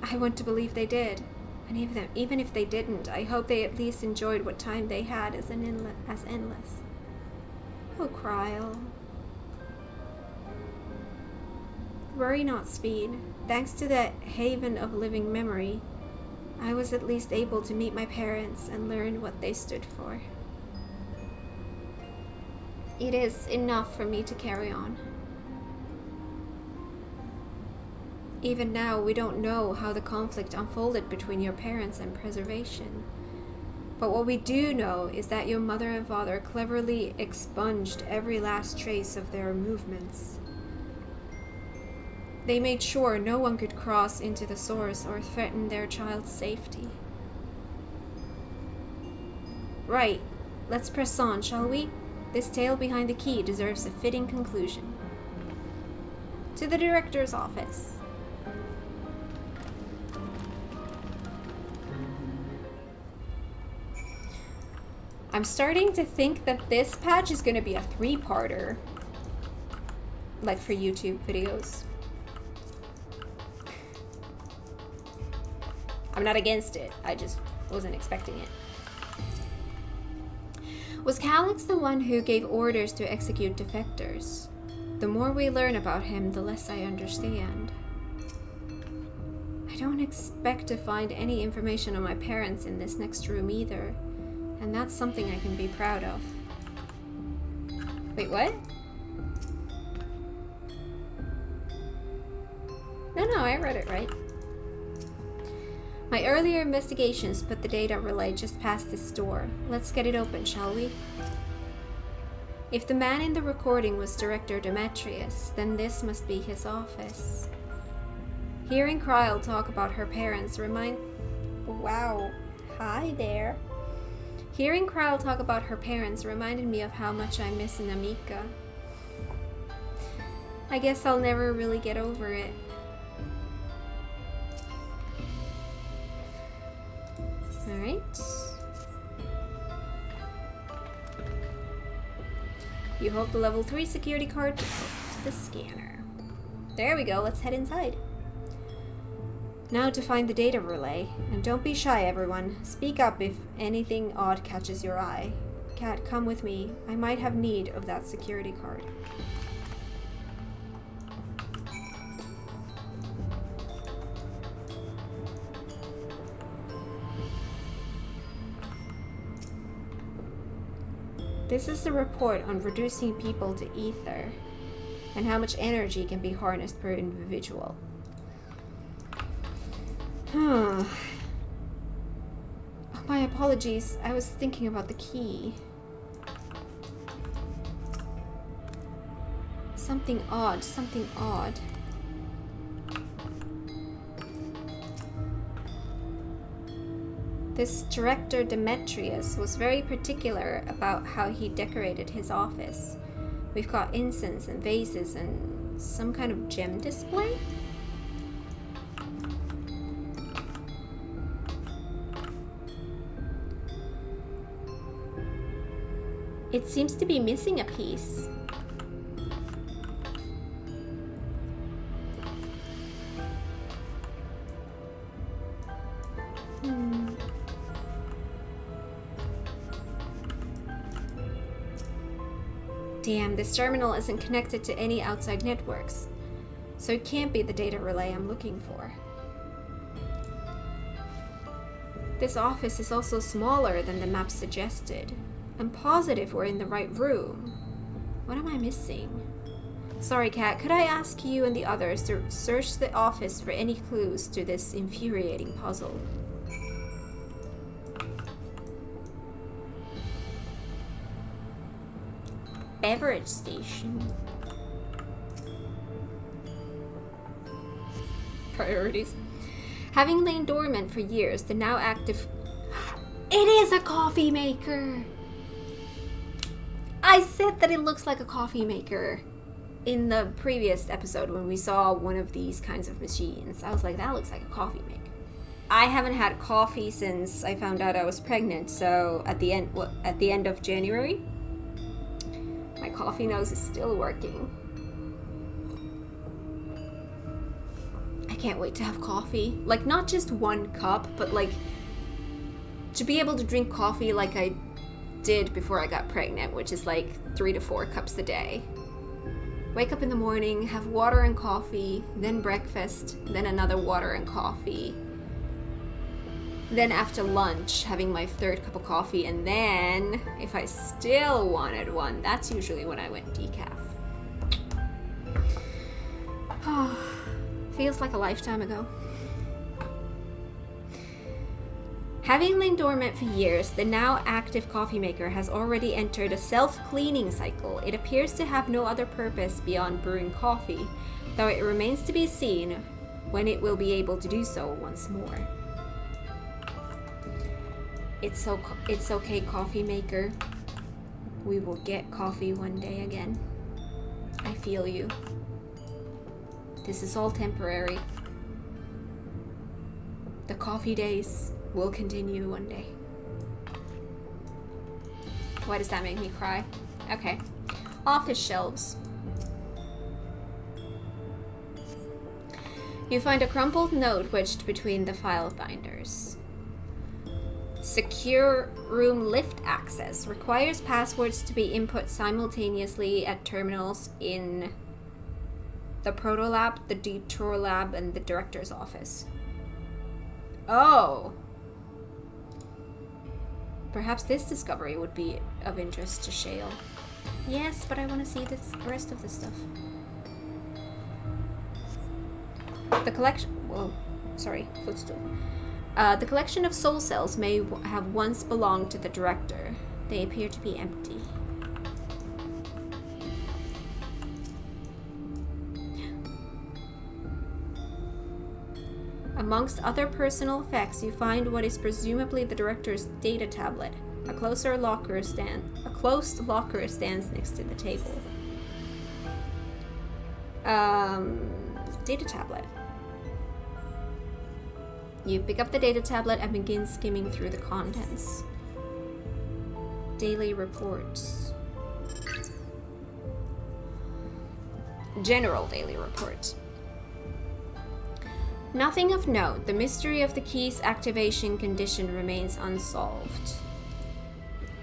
I want to believe they did. And even if they didn't, I hope they at least enjoyed what time they had as endless. Oh, Kryl. Worry not, Speed. Thanks to the Haven of Living Memory, I was at least able to meet my parents and learn what they stood for. It is enough for me to carry on. Even now, we don't know how the conflict unfolded between your parents and Preservation. But what we do know is that your mother and father cleverly expunged every last trace of their movements. They made sure no one could cross into the source or threaten their child's safety. Right, let's press on, shall we? This tale behind the key deserves a fitting conclusion. To the director's office. I'm starting to think that this patch is going to be a 3-parter, like for YouTube videos. I'm not against it, I just wasn't expecting it. Was Calyx the one who gave orders to execute defectors? The more we learn about him, the less I understand. I don't expect to find any information on my parents in this next room either, and that's something I can be proud of. Wait, what? No, I read it right. My earlier investigations put the data relay just past this door. Let's get it open, shall we? If the man in the recording was Director Demetrius, then this must be his office. Hearing Kryl talk about her parents Wow. Hi there. Hearing Kryle talk about her parents reminded me of how much I miss Namika. I guess I'll never really get over it. Alright. You hold the level 3 security card to the scanner. There we go, let's head inside. Now to find the data relay. And don't be shy, everyone. Speak up if anything odd catches your eye. Kat, come with me. I might have need of that security card. This is the report on reducing people to ether and how much energy can be harnessed per individual. Oh, my apologies. I was thinking about the key. Something odd, something odd. This director Demetrius was very particular about how he decorated his office. We've got incense and vases and some kind of gem display? It seems to be missing a piece. Damn, this terminal isn't connected to any outside networks, so it can't be the data relay I'm looking for. This office is also smaller than the map suggested. I'm positive we're in the right room. What am I missing? Sorry, Kat, could I ask you and the others to search the office for any clues to this infuriating puzzle? Beverage station. Priorities. Having lain dormant for years, the now active... It is a coffee maker! I said that it looks like a coffee maker in the previous episode when we saw one of these kinds of machines. I was like, that looks like a coffee maker. I haven't had coffee since I found out I was pregnant, so at the end of January, my coffee nose is still working. I can't wait to have coffee. Like, not just one cup, but like to be able to drink coffee like I did before I got pregnant, which is like 3 to 4 cups a day. Wake up in the morning, have water and coffee, then breakfast, then another water and coffee. Then after lunch, having my 3rd cup of coffee, and then, if I still wanted one, that's usually when I went decaf. Feels like a lifetime ago. Having lain dormant for years, the now active coffee maker has already entered a self-cleaning cycle. It appears to have no other purpose beyond brewing coffee, though it remains to be seen when it will be able to do so once more. It's okay, coffee maker. We will get coffee one day again. I feel you. This is all temporary. The coffee days will continue one day. Why does that make me cry? Okay. Office shelves. You find a crumpled note wedged between the file binders. Secure room lift access requires passwords to be input simultaneously at terminals in the Proto Lab, the Detour Lab, and the Director's Office. Oh! Perhaps this discovery would be of interest to Shale. Yes, but I want to see the rest of the stuff. The collection... Whoa. Sorry, footstool. The collection of soul cells may have once belonged to the Director. They appear to be empty. Amongst other personal effects, you find what is presumably the Director's data tablet. A closed locker stands next to the table. Data tablet. You pick up the data tablet and begin skimming through the contents. Daily reports. General daily report. Nothing of note. The mystery of the key's activation condition remains unsolved.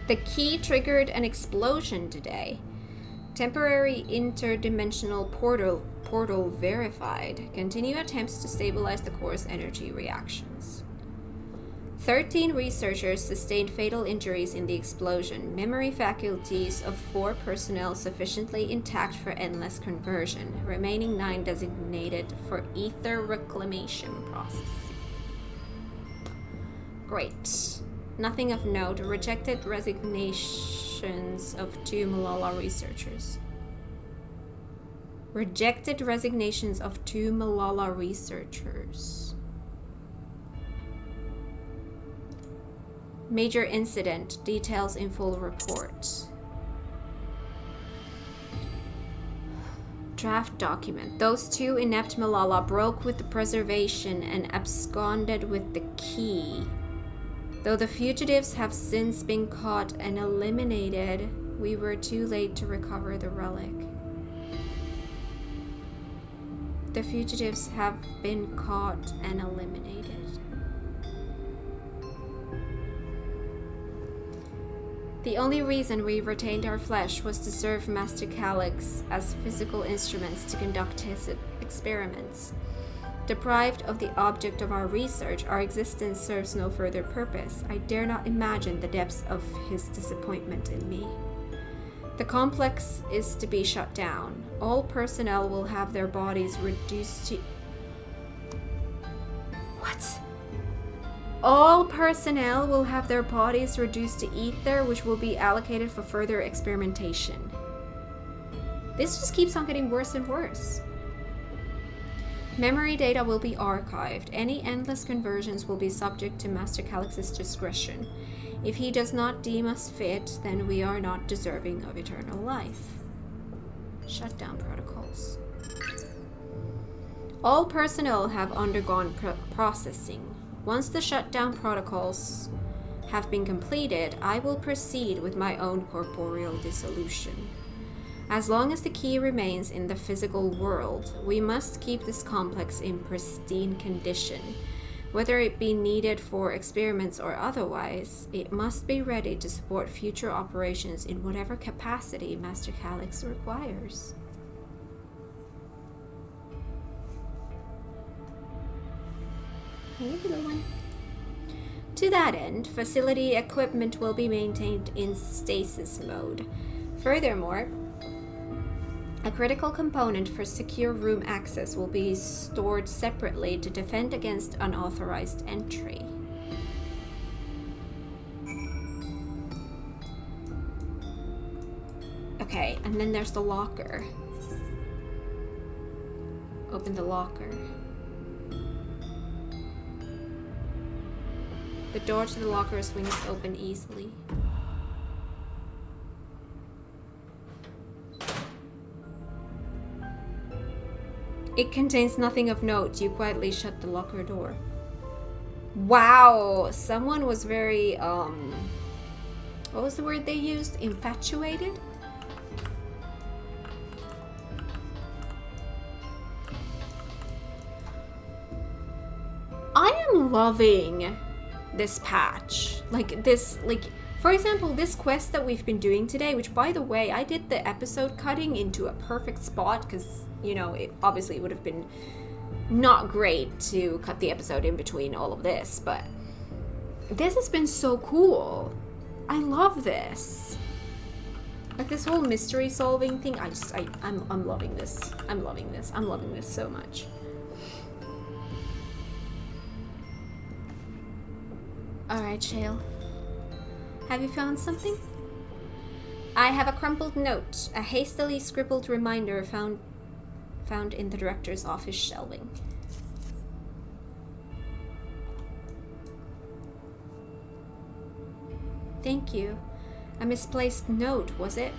The key triggered an explosion today. Temporary interdimensional portal verified. Continue attempts to stabilize the core's energy reactions. 13 researchers sustained fatal injuries in the explosion. Memory faculties of 4 personnel sufficiently intact for endless conversion. Remaining 9 designated for ether reclamation processing. Great. Nothing of note. Rejected resignations of 2 Malala researchers. Rejected resignations of 2 Malala researchers. Major incident. Details in full report. Draft document. Those 2 inept Malala broke with the preservation and absconded with the key. Though the fugitives have since been caught and eliminated, we were too late to recover the relic. The fugitives have been caught and eliminated. The only reason we retained our flesh was to serve Master Calyx as physical instruments to conduct his experiments. Deprived of the object of our research, our existence serves no further purpose. I dare not imagine the depths of his disappointment in me. The complex is to be shut down. All personnel will have their bodies reduced to... What? All personnel will have their bodies reduced to ether, which will be allocated for further experimentation. This just keeps on getting worse and worse. Memory data will be archived. Any endless conversions will be subject to Master Calyx's discretion. If he does not deem us fit, then we are not deserving of eternal life. Shutdown protocols. All personnel have undergone processing. Once the shutdown protocols have been completed, I will proceed with my own corporeal dissolution. As long as the key remains in the physical world, we must keep this complex in pristine condition. Whether it be needed for experiments or otherwise, it must be ready to support future operations in whatever capacity Master Calyx requires. Hey, little one. To that end, facility equipment will be maintained in stasis mode. Furthermore, a critical component for secure room access will be stored separately to defend against unauthorized entry. Okay, and then there's the locker. Open the locker. The door to the locker swings open easily. It contains nothing of note. You quietly shut the locker door. Wow, someone was very, what was the word they used? Infatuated? I am loving this patch. Like this, for example, this quest that we've been doing today, which by the way, I did the episode cutting into a perfect spot because, you know, it obviously would have been not great to cut the episode in between all of this, but this has been so cool. I love this. Like this whole mystery solving thing, I'm loving this. I'm loving this. I'm loving this so much. Alright, Shale. Have you found something? I have a crumpled note, a hastily scribbled reminder found in the director's office shelving. Thank you. A misplaced note, was it?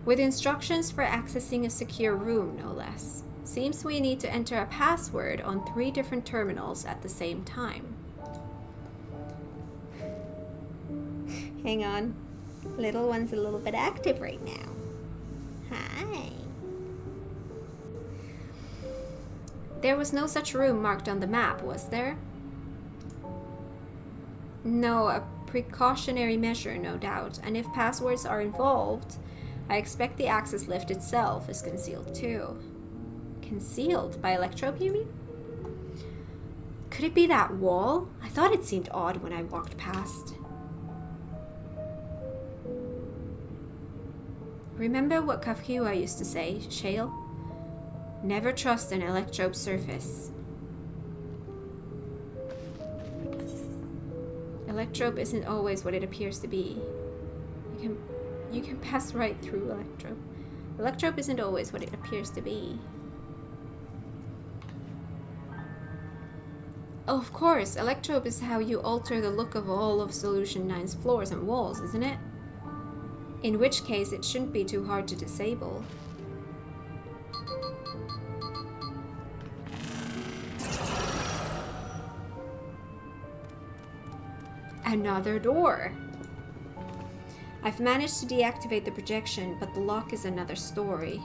With instructions for accessing a secure room, no less. Seems we need to enter a password on 3 different terminals at the same time. Hang on. Little one's a little bit active right now. Hi. There was no such room marked on the map, was there? No, a precautionary measure, no doubt. And if passwords are involved, I expect the access lift itself is concealed too. Concealed? By Electrope, you mean? Could it be that wall? I thought it seemed odd when I walked past. Remember what Kafkiwa used to say, Shale? Never trust an Electrope surface. Electrope isn't always what it appears to be. You can pass right through Electrope. Electrope isn't always what it appears to be. Oh, of course, Electrope is how you alter the look of all of Solution 9's floors and walls, isn't it? In which case, it shouldn't be too hard to disable. Another door! I've managed to deactivate the projection, but the lock is another story.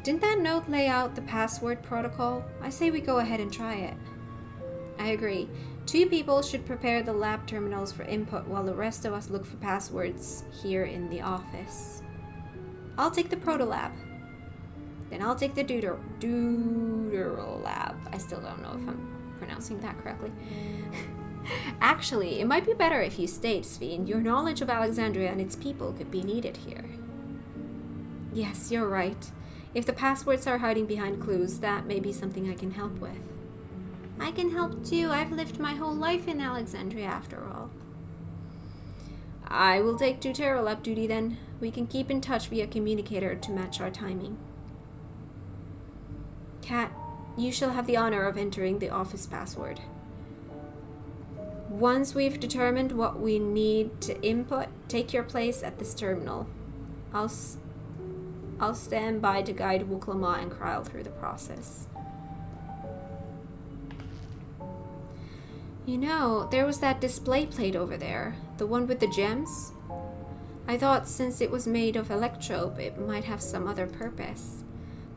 Didn't that note lay out the password protocol? I say we go ahead and try it. I agree. 2 people should prepare the lab terminals for input while the rest of us look for passwords here in the office. I'll take the proto lab. Then I'll take the Doodle lab. I still don't know if I'm pronouncing that correctly. Actually, it might be better if you stayed, Sveen. Your knowledge of Alexandria and its people could be needed here. Yes, you're right. If the passwords are hiding behind clues, that may be something I can help with. I can help too. I've lived my whole life in Alexandria after all. I will take Deutero Lab duty then. We can keep in touch via communicator to match our timing. Kat, you shall have the honor of entering the office password. Once we've determined what we need to input, take your place at this terminal. I'll stand by to guide Wuklama and Kryl through the process. You know, there was that display plate over there, the one with the gems. I thought since it was made of Electrope, it might have some other purpose.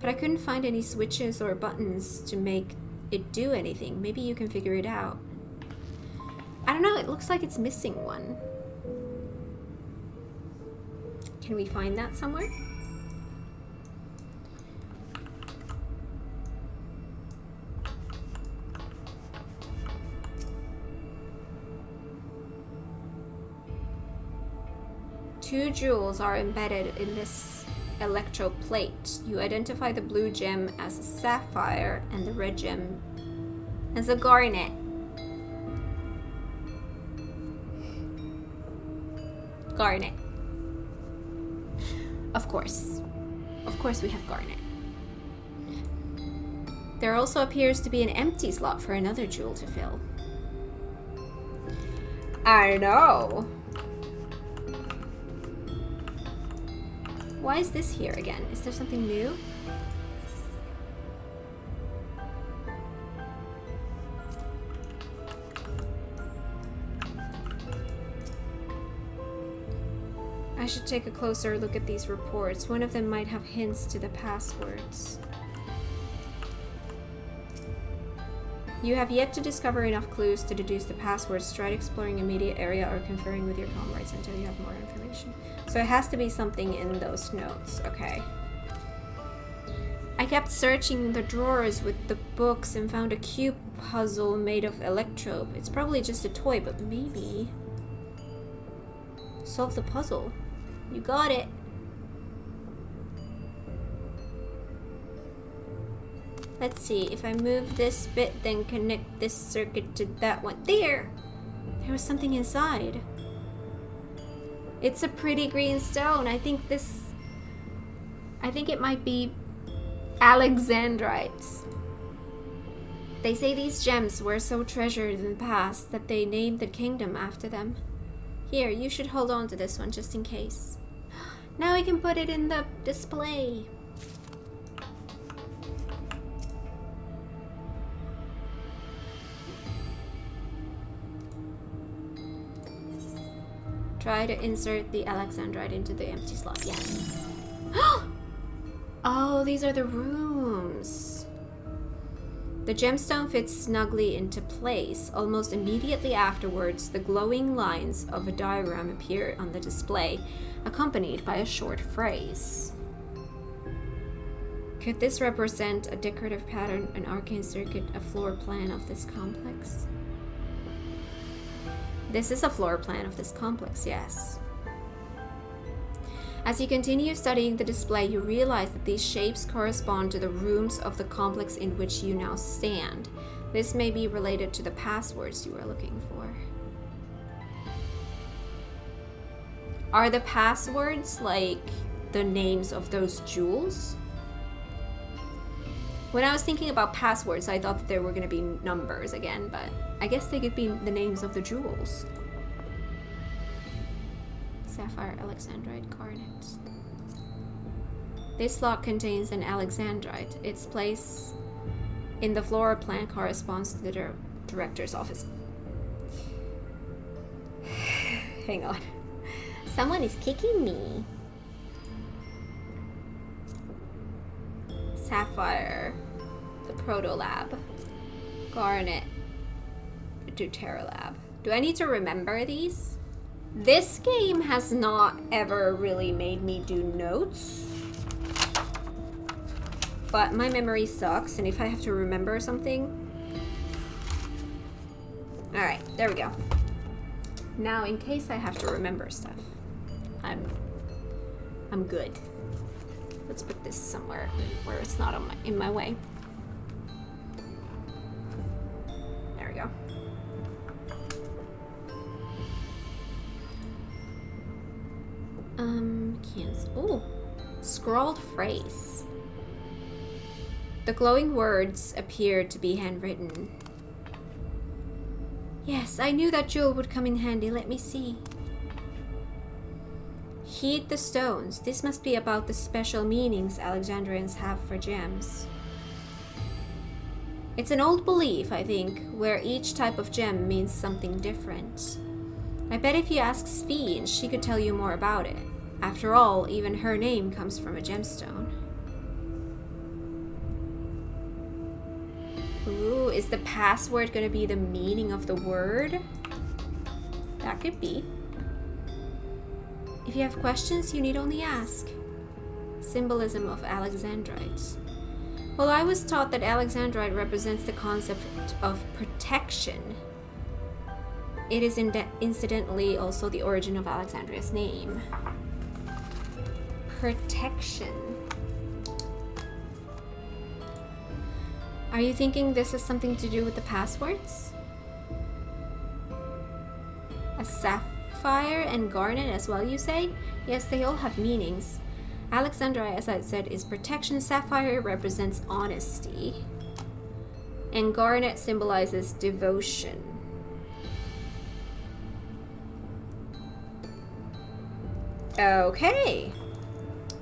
But I couldn't find any switches or buttons to make it do anything. Maybe you can figure it out. I don't know, it looks like it's missing one. Can we find that somewhere? Two jewels are embedded in this electro plate. You identify the blue gem as a sapphire and the red gem as a garnet. Garnet. Of course. Of course we have garnet. There also appears to be an empty slot for another jewel to fill. I know. Why is this here again? Is there something new? I should take a closer look at these reports. One of them might have hints to the passwords. You have yet to discover enough clues to deduce the passwords. Try exploring immediate area or conferring with your comrades until you have more information. So it has to be something in those notes. Okay. I kept searching the drawers with the books and found a cube puzzle made of Electrope. It's probably just a toy, but maybe... Solve the puzzle. You got it. Let's see, if I move this bit, then connect this circuit to that one. There! There was something inside. It's a pretty green stone. I think it might be Alexandrite. They say these gems were so treasured in the past that they named the kingdom after them. Here, you should hold on to this one just in case. Now I can put it in the display. Try to insert the Alexandrite into the empty slot. Yes. Oh, these are the rooms. The gemstone fits snugly into place. Almost immediately afterwards, the glowing lines of a diagram appear on the display, accompanied by a short phrase. Could this represent a decorative pattern, an arcane circuit, a floor plan of this complex? This is a floor plan of this complex, yes. As you continue studying the display, you realize that these shapes correspond to the rooms of the complex in which you now stand. This may be related to the passwords you are looking for. Are the passwords like the names of those jewels? When I was thinking about passwords, I thought that there were going to be numbers again, but I guess they could be the names of the jewels. Sapphire, Alexandrite, Garnet. This slot contains an Alexandrite. Its place in the floor plan corresponds to the director's office. Hang on. Someone is kicking me. Sapphire, the Proto Lab. Garnet, the Deutera Lab. Do I need to remember these? This game has not ever really made me do notes. But my memory sucks, and if I have to remember something... Alright, there we go. Now, in case I have to remember stuff, I'm good. Let's put this somewhere where it's not on in my way. There we go. Oh, scrawled phrase. The glowing words appeared to be handwritten. Yes, I knew that jewel would come in handy. Let me see. Heed the stones. This must be about the special meanings Alexandrians have for gems. It's an old belief, I think, where each type of gem means something different. I bet if you ask Sphene, she could tell you more about it. After all, even her name comes from a gemstone. Ooh, is the password going to be the meaning of the word? That could be. If you have questions, you need only ask. Symbolism of Alexandrite. Well, I was taught that Alexandrite represents the concept of protection. It is incidentally also the origin of Alexandria's name. Protection. Are you thinking this has something to do with the passwords? A sapphire and garnet as well, you say? Yes, they all have meanings. Alexandrite, as I said, is protection. Sapphire represents honesty. And garnet symbolizes devotion. Okay.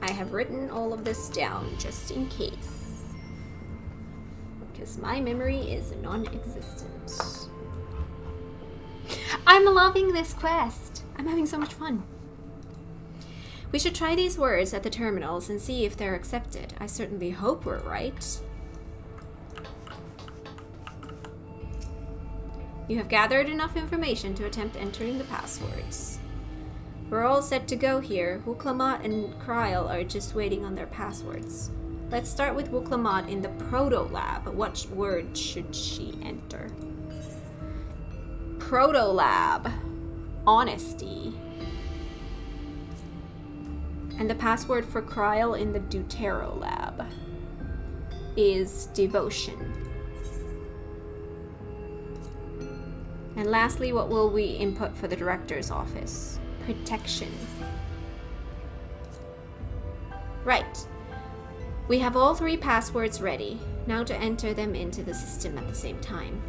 I have written all of this down just in case. Because my memory is non-existent. I'm loving this quest. I'm having so much fun. We should try these words at the terminals and see if they're accepted. I certainly hope we're right. You have gathered enough information to attempt entering the passwords. We're all set to go here. Wuklamat and Kryl are just waiting on their passwords. Let's start with Wuklamat in the Proto Lab. What word should she enter? Proto Lab. Honesty. And the password for Kryl in the Deutero Lab is devotion. And lastly, what will we input for the director's office? Protection. Right. We have all three passwords ready. Now to enter them into the system at the same time.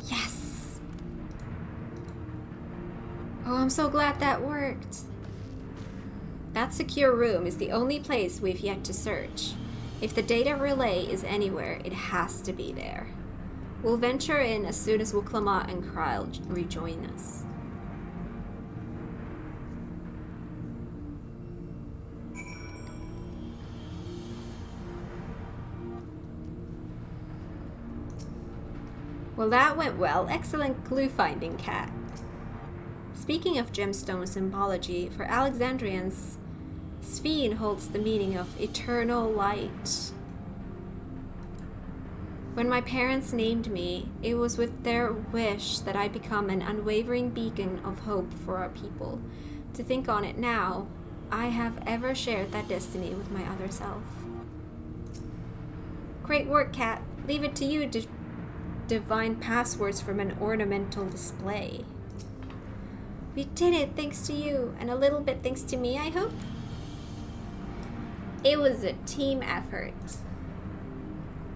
Yes! Oh, I'm so glad that worked. That secure room is the only place we've yet to search. If the data relay is anywhere, it has to be there. We'll venture in as soon as Wuklama and Kryl rejoin us. Well, that went well. Excellent clue finding, Kat. Speaking of gemstone symbology, for Alexandrians, Sphene holds the meaning of eternal light. When my parents named me, it was with their wish that I become an unwavering beacon of hope for our people. To think on it now, I have ever shared that destiny with my other self. Great work, Kat. Leave it to you to divine passwords from an ornamental display. We did it thanks to you, and a little bit thanks to me, I hope? It was a team effort.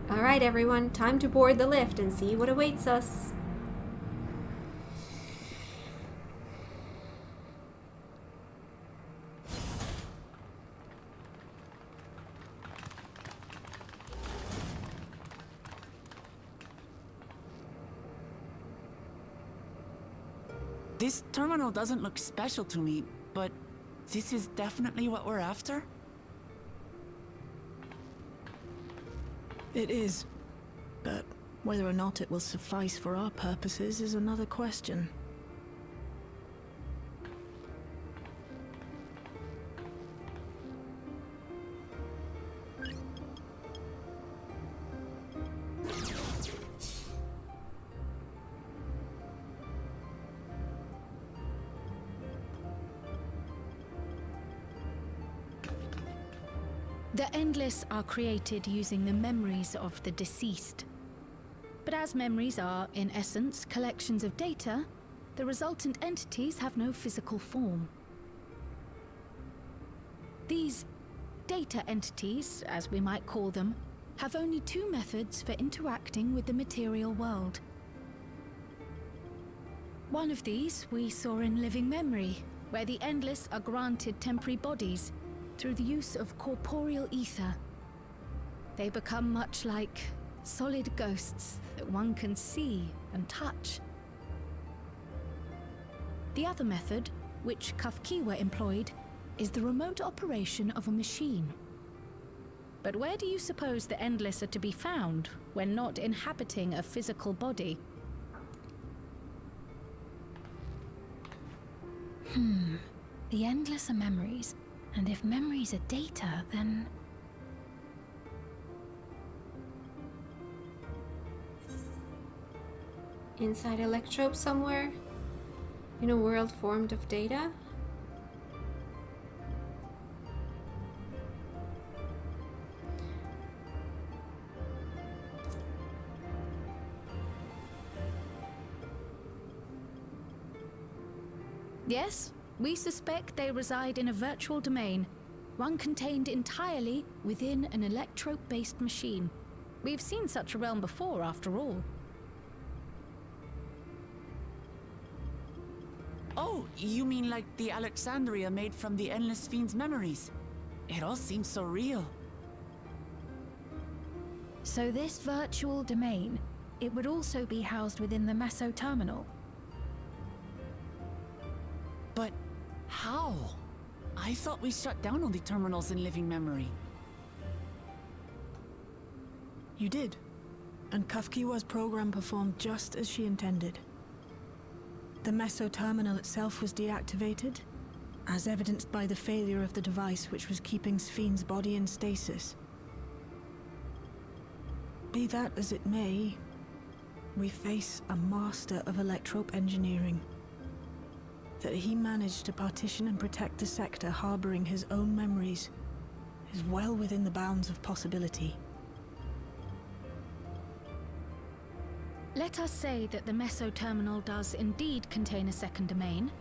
Alright everyone, time to board the lift and see what awaits us. This terminal doesn't look special to me, but this is definitely what we're after? It is. But whether or not it will suffice for our purposes is another question. The Endless are created using the memories of the deceased. But as memories are, in essence, collections of data, the resultant entities have no physical form. These data entities, as we might call them, have only two methods for interacting with the material world. One of these we saw in living memory, where the Endless are granted temporary bodies through the use of corporeal ether. They become much like solid ghosts that one can see and touch. The other method, which Kafkiwa employed, is the remote operation of a machine. But where do you suppose the Endless are to be found when not inhabiting a physical body? The Endless are memories. And if memories are data, then... Inside Electrope somewhere? In a world formed of data? Yes, we suspect they reside in a virtual domain, one contained entirely within an electrope-based machine. We've seen such a realm before, after all. Oh, you mean like the Alexandria made from the Endless Fiend's memories? It all seems so real. So this virtual domain, it would also be housed within the Meso terminal. But how? I thought we shut down all the terminals in living memory. You did. And Kafkiwa's program performed just as she intended. The Meso terminal itself was deactivated, as evidenced by the failure of the device which was keeping Sphene's body in stasis. Be that as it may, we face a master of electrope engineering. That he managed to partition and protect the sector harboring his own memories is well within the bounds of possibility. Let us say that the Meso-Terminal does indeed contain a second domain,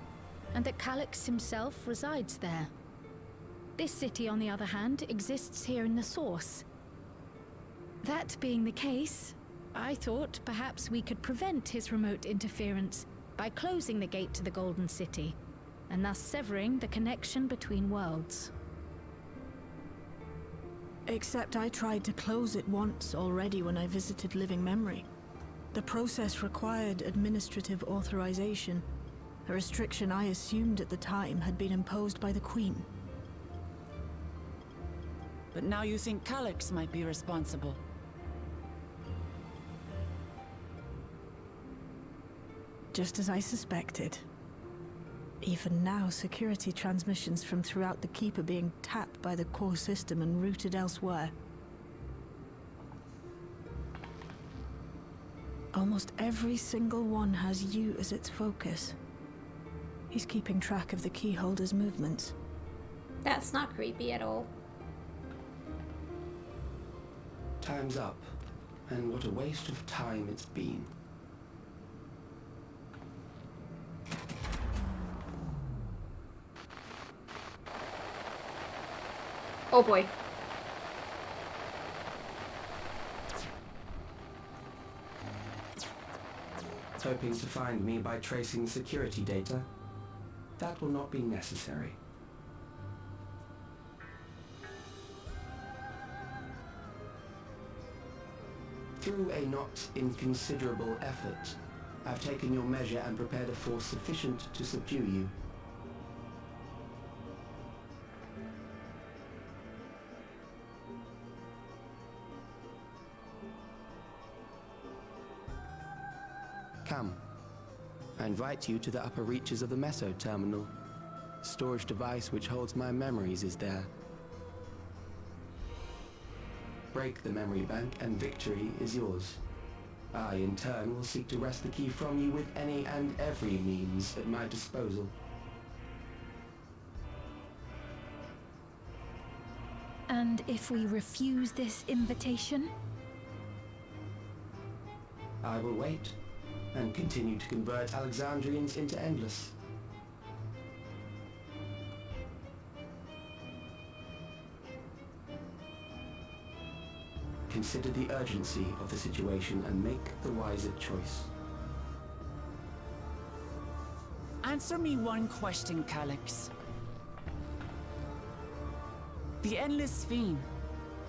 and that Calyx himself resides there. This city, on the other hand, exists here in the Source. That being the case, I thought perhaps we could prevent his remote interference by closing the gate to the Golden City, and thus severing the connection between worlds. Except I tried to close it once already when I visited Living Memory. The process required administrative authorization, a restriction I assumed at the time had been imposed by the Queen. But now you think Calyx might be responsible. Just as I suspected. Even now, security transmissions from throughout the Keep are being tapped by the core system and routed elsewhere. Almost every single one has you as its focus. He's keeping track of the keyholder's movements. That's not creepy at all. Time's up, and what a waste of time it's been. Oh boy. Hoping to find me by tracing security data? That will not be necessary. Through a not inconsiderable effort, I've taken your measure and prepared a force sufficient to subdue you. Come. I invite you to the upper reaches of the Meso-Terminal. Storage device which holds my memories is there. Break the memory bank and victory is yours. I, in turn, will seek to wrest the key from you with any and every means at my disposal. And if we refuse this invitation? I will wait and continue to convert Alexandrians into Endless. Consider the urgency of the situation and make the wiser choice. Answer me one question, Calyx. The Endless Fiend.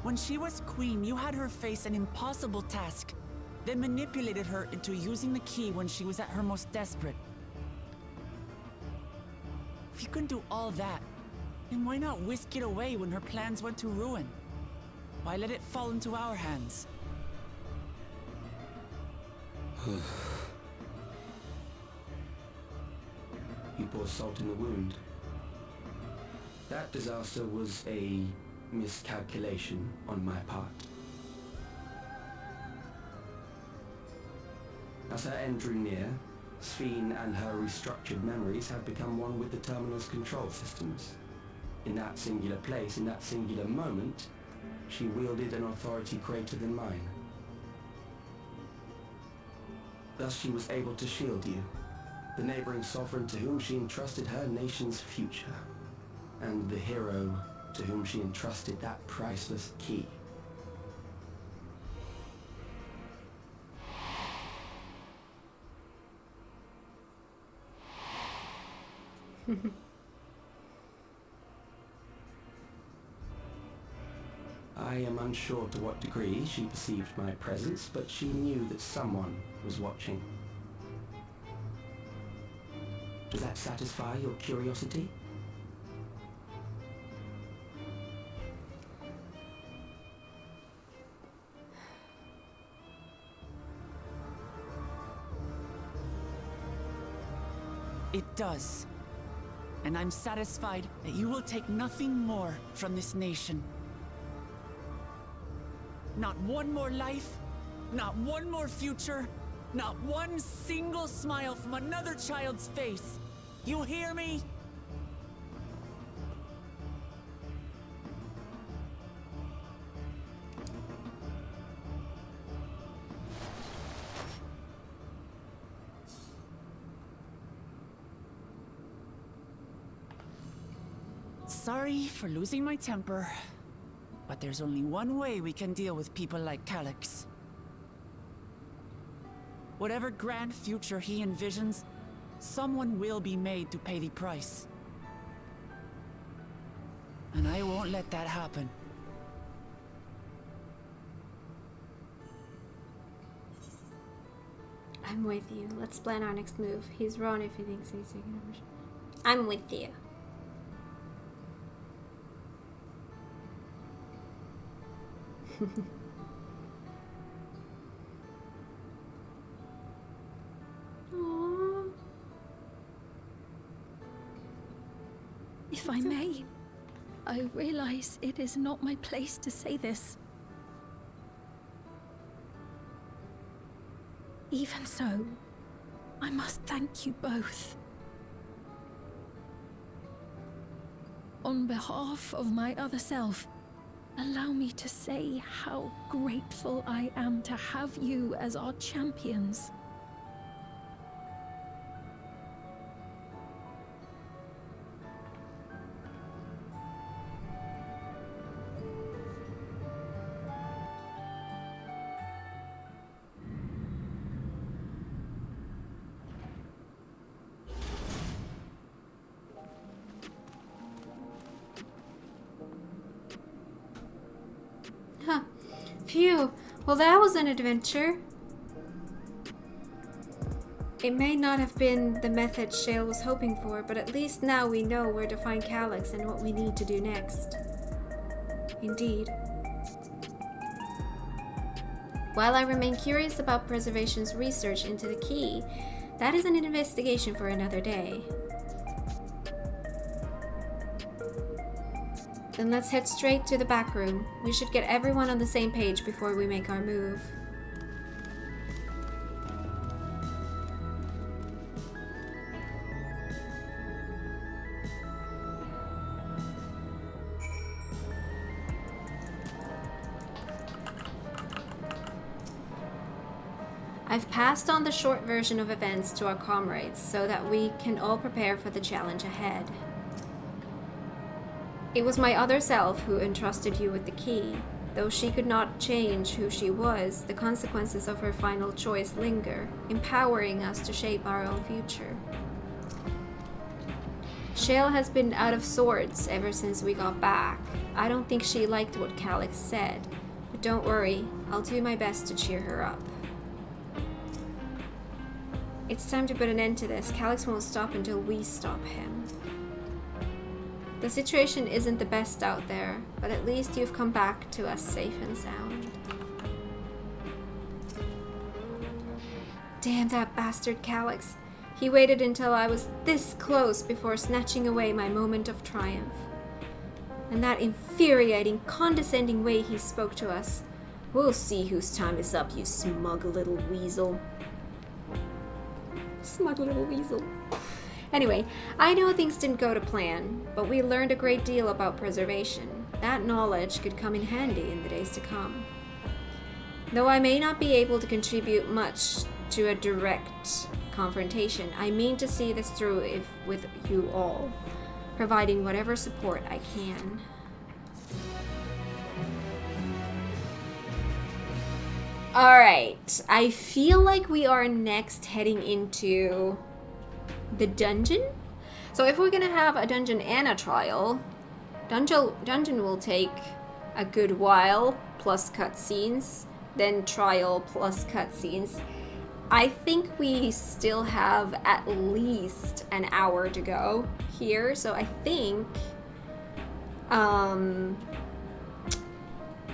When she was queen, you had her face an impossible task, then manipulated her into using the key when she was at her most desperate. If you can do all that, then why not whisk it away when her plans went to ruin? Why let it fall into our hands? You pour salt in the wound. That disaster was a miscalculation on my part. As her end drew near, Sphene and her restructured memories have become one with the terminal's control systems. In that singular place, in that singular moment, she wielded an authority greater than mine. Thus she was able to shield you, the neighboring sovereign to whom she entrusted her nation's future, and the hero to whom she entrusted that priceless key. I am unsure to what degree she perceived my presence, but she knew that someone was watching. Does that satisfy your curiosity? It does. And I'm satisfied that you will take nothing more from this nation. Not one more life, not one more future, not one single smile from another child's face. You hear me? sorry for losing my temper, but there's only one way we can deal with people like Calyx. Whatever grand future he envisions, someone will be made to pay the price. And I won't let that happen. I'm with you. Let's plan our next move. He's wrong if he thinks he's taking over. I'm with you. If I may, I realize it is not my place to say this. Even so, I must thank you both. On behalf of my other self, allow me to say how grateful I am to have you as our champions. Huh. Phew. Well, that was an adventure. It may not have been the method Shale was hoping for, but at least now we know where to find Calyx and what we need to do next. Indeed. While I remain curious about Preservation's research into the key, that is an investigation for another day. Then let's head straight to the back room. We should get everyone on the same page before we make our move. I've passed on the short version of events to our comrades so that we can all prepare for the challenge ahead. It was my other self who entrusted you with the key. Though she could not change who she was, the consequences of her final choice linger, empowering us to shape our own future. Shale has been out of sorts ever since we got back. I don't think she liked what Calyx said, but don't worry, I'll do my best to cheer her up. It's time to put an end to this. Calyx won't stop until we stop him. The situation isn't the best out there, but at least you've come back to us safe and sound. Damn that bastard Calyx. He waited until I was this close before snatching away my moment of triumph. And that infuriating, condescending way he spoke to us. We'll see whose time is up, you smug little weasel. Smug little weasel. Anyway, I know things didn't go to plan, but we learned a great deal about preservation. That knowledge could come in handy in the days to come. Though I may not be able to contribute much to a direct confrontation, I mean to see this through with you all, providing whatever support I can. Alright, I feel like we are next heading into the dungeon. So if we're gonna have a dungeon and a trial, dungeon will take a good while plus cutscenes, then trial plus cutscenes. I think we still have at least an hour to go here, so I think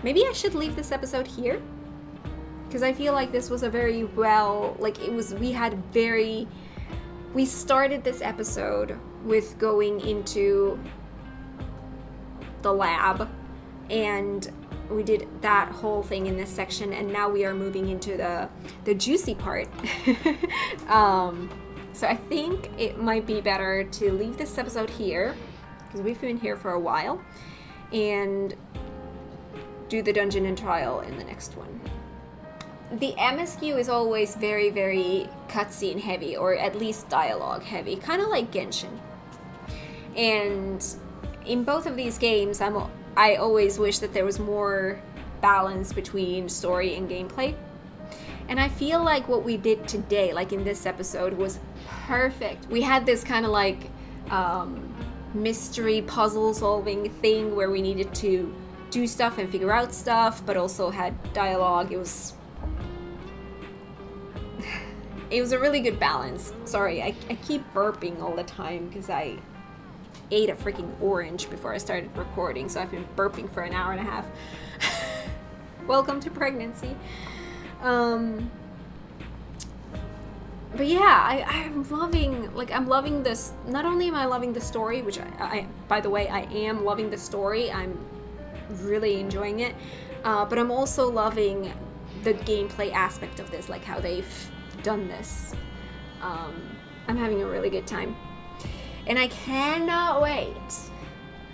maybe I should leave this episode here, because I feel like this was a very well, like it was, we started this episode with going into the lab, and we did that whole thing in this section, and now we are moving into the juicy part. So I think it might be better to leave this episode here, because we've been here for a while, and do the dungeon and trial in the next one. The MSQ is always very, very cutscene heavy, or at least dialogue heavy, kind of like Genshin. And in both of these games, I always wish that there was more balance between story and gameplay. And I feel like what we did today, like in this episode, was perfect. We had this kind of like mystery puzzle solving thing where we needed to do stuff and figure out stuff, but also had dialogue. It was a really good balance. Sorry, I keep burping all the time because I ate a freaking orange before I started recording, so I've been burping for an hour and a half. Welcome to pregnancy. But yeah, I'm loving this. Not only am I loving the story, which I by the way, I am loving the story. I'm really enjoying it. But I'm also loving the gameplay aspect of this, like how they've done this. I'm having a really good time. And I cannot wait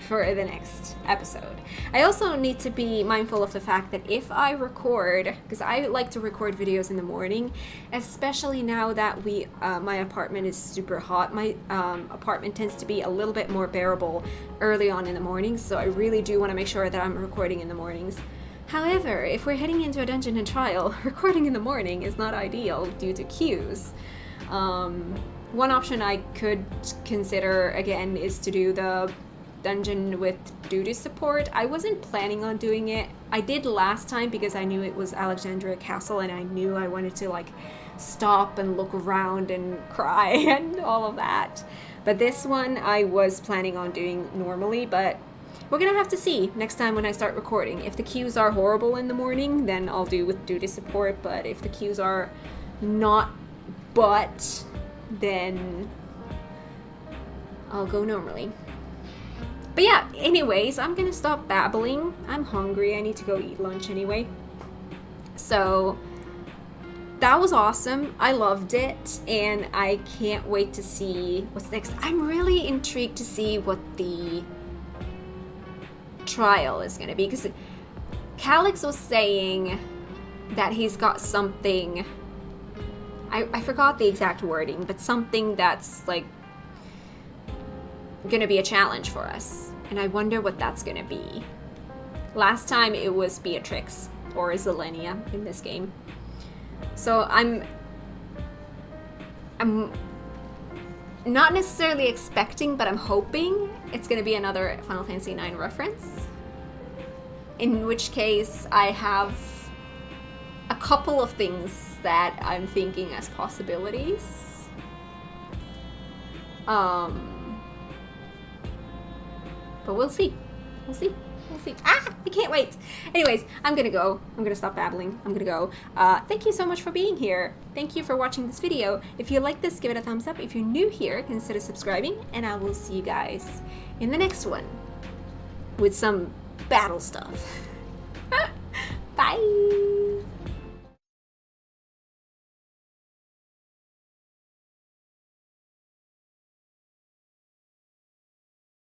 for the next episode. I also need to be mindful of the fact that if I record, because I like to record videos in the morning, especially now that my apartment is super hot. My apartment tends to be a little bit more bearable early on in the mornings, so I really do want to make sure that I'm recording in the mornings. However, if we're heading into a dungeon and trial, recording in the morning is not ideal due to queues. One option I could consider again is to do the dungeon with duty support. I wasn't planning on doing it. I did last time because I knew it was Alexandria Castle and I knew I wanted to like stop and look around and cry and all of that. But this one I was planning on doing normally, but we're gonna have to see next time when I start recording. If the queues are horrible in the morning, then I'll do with duty support, but if the queues are not then I'll go normally. But yeah, anyways, I'm gonna stop babbling. I'm hungry. I need to go eat lunch anyway. So that was awesome. I loved it, and I can't wait to see what's next. I'm really intrigued to see what the trial is gonna be, because Calyx was saying that he's got something, I forgot the exact wording, but something that's like gonna be a challenge for us, and I wonder what that's gonna be. Last time it was Beatrix or Zelenia in this game, so I'm not necessarily expecting, but I'm hoping it's gonna be another Final Fantasy IX reference, in which case I have a couple of things that I'm thinking as possibilities. But we'll see. We'll see. Ah, I can't wait. Anyways, I'm gonna go. I'm gonna stop babbling. I'm gonna go. Thank you so much for being here. Thank you for watching this video. If you like this, give it a thumbs up. If you're new here, consider subscribing, and I will see you guys in the next one with some battle stuff. Bye.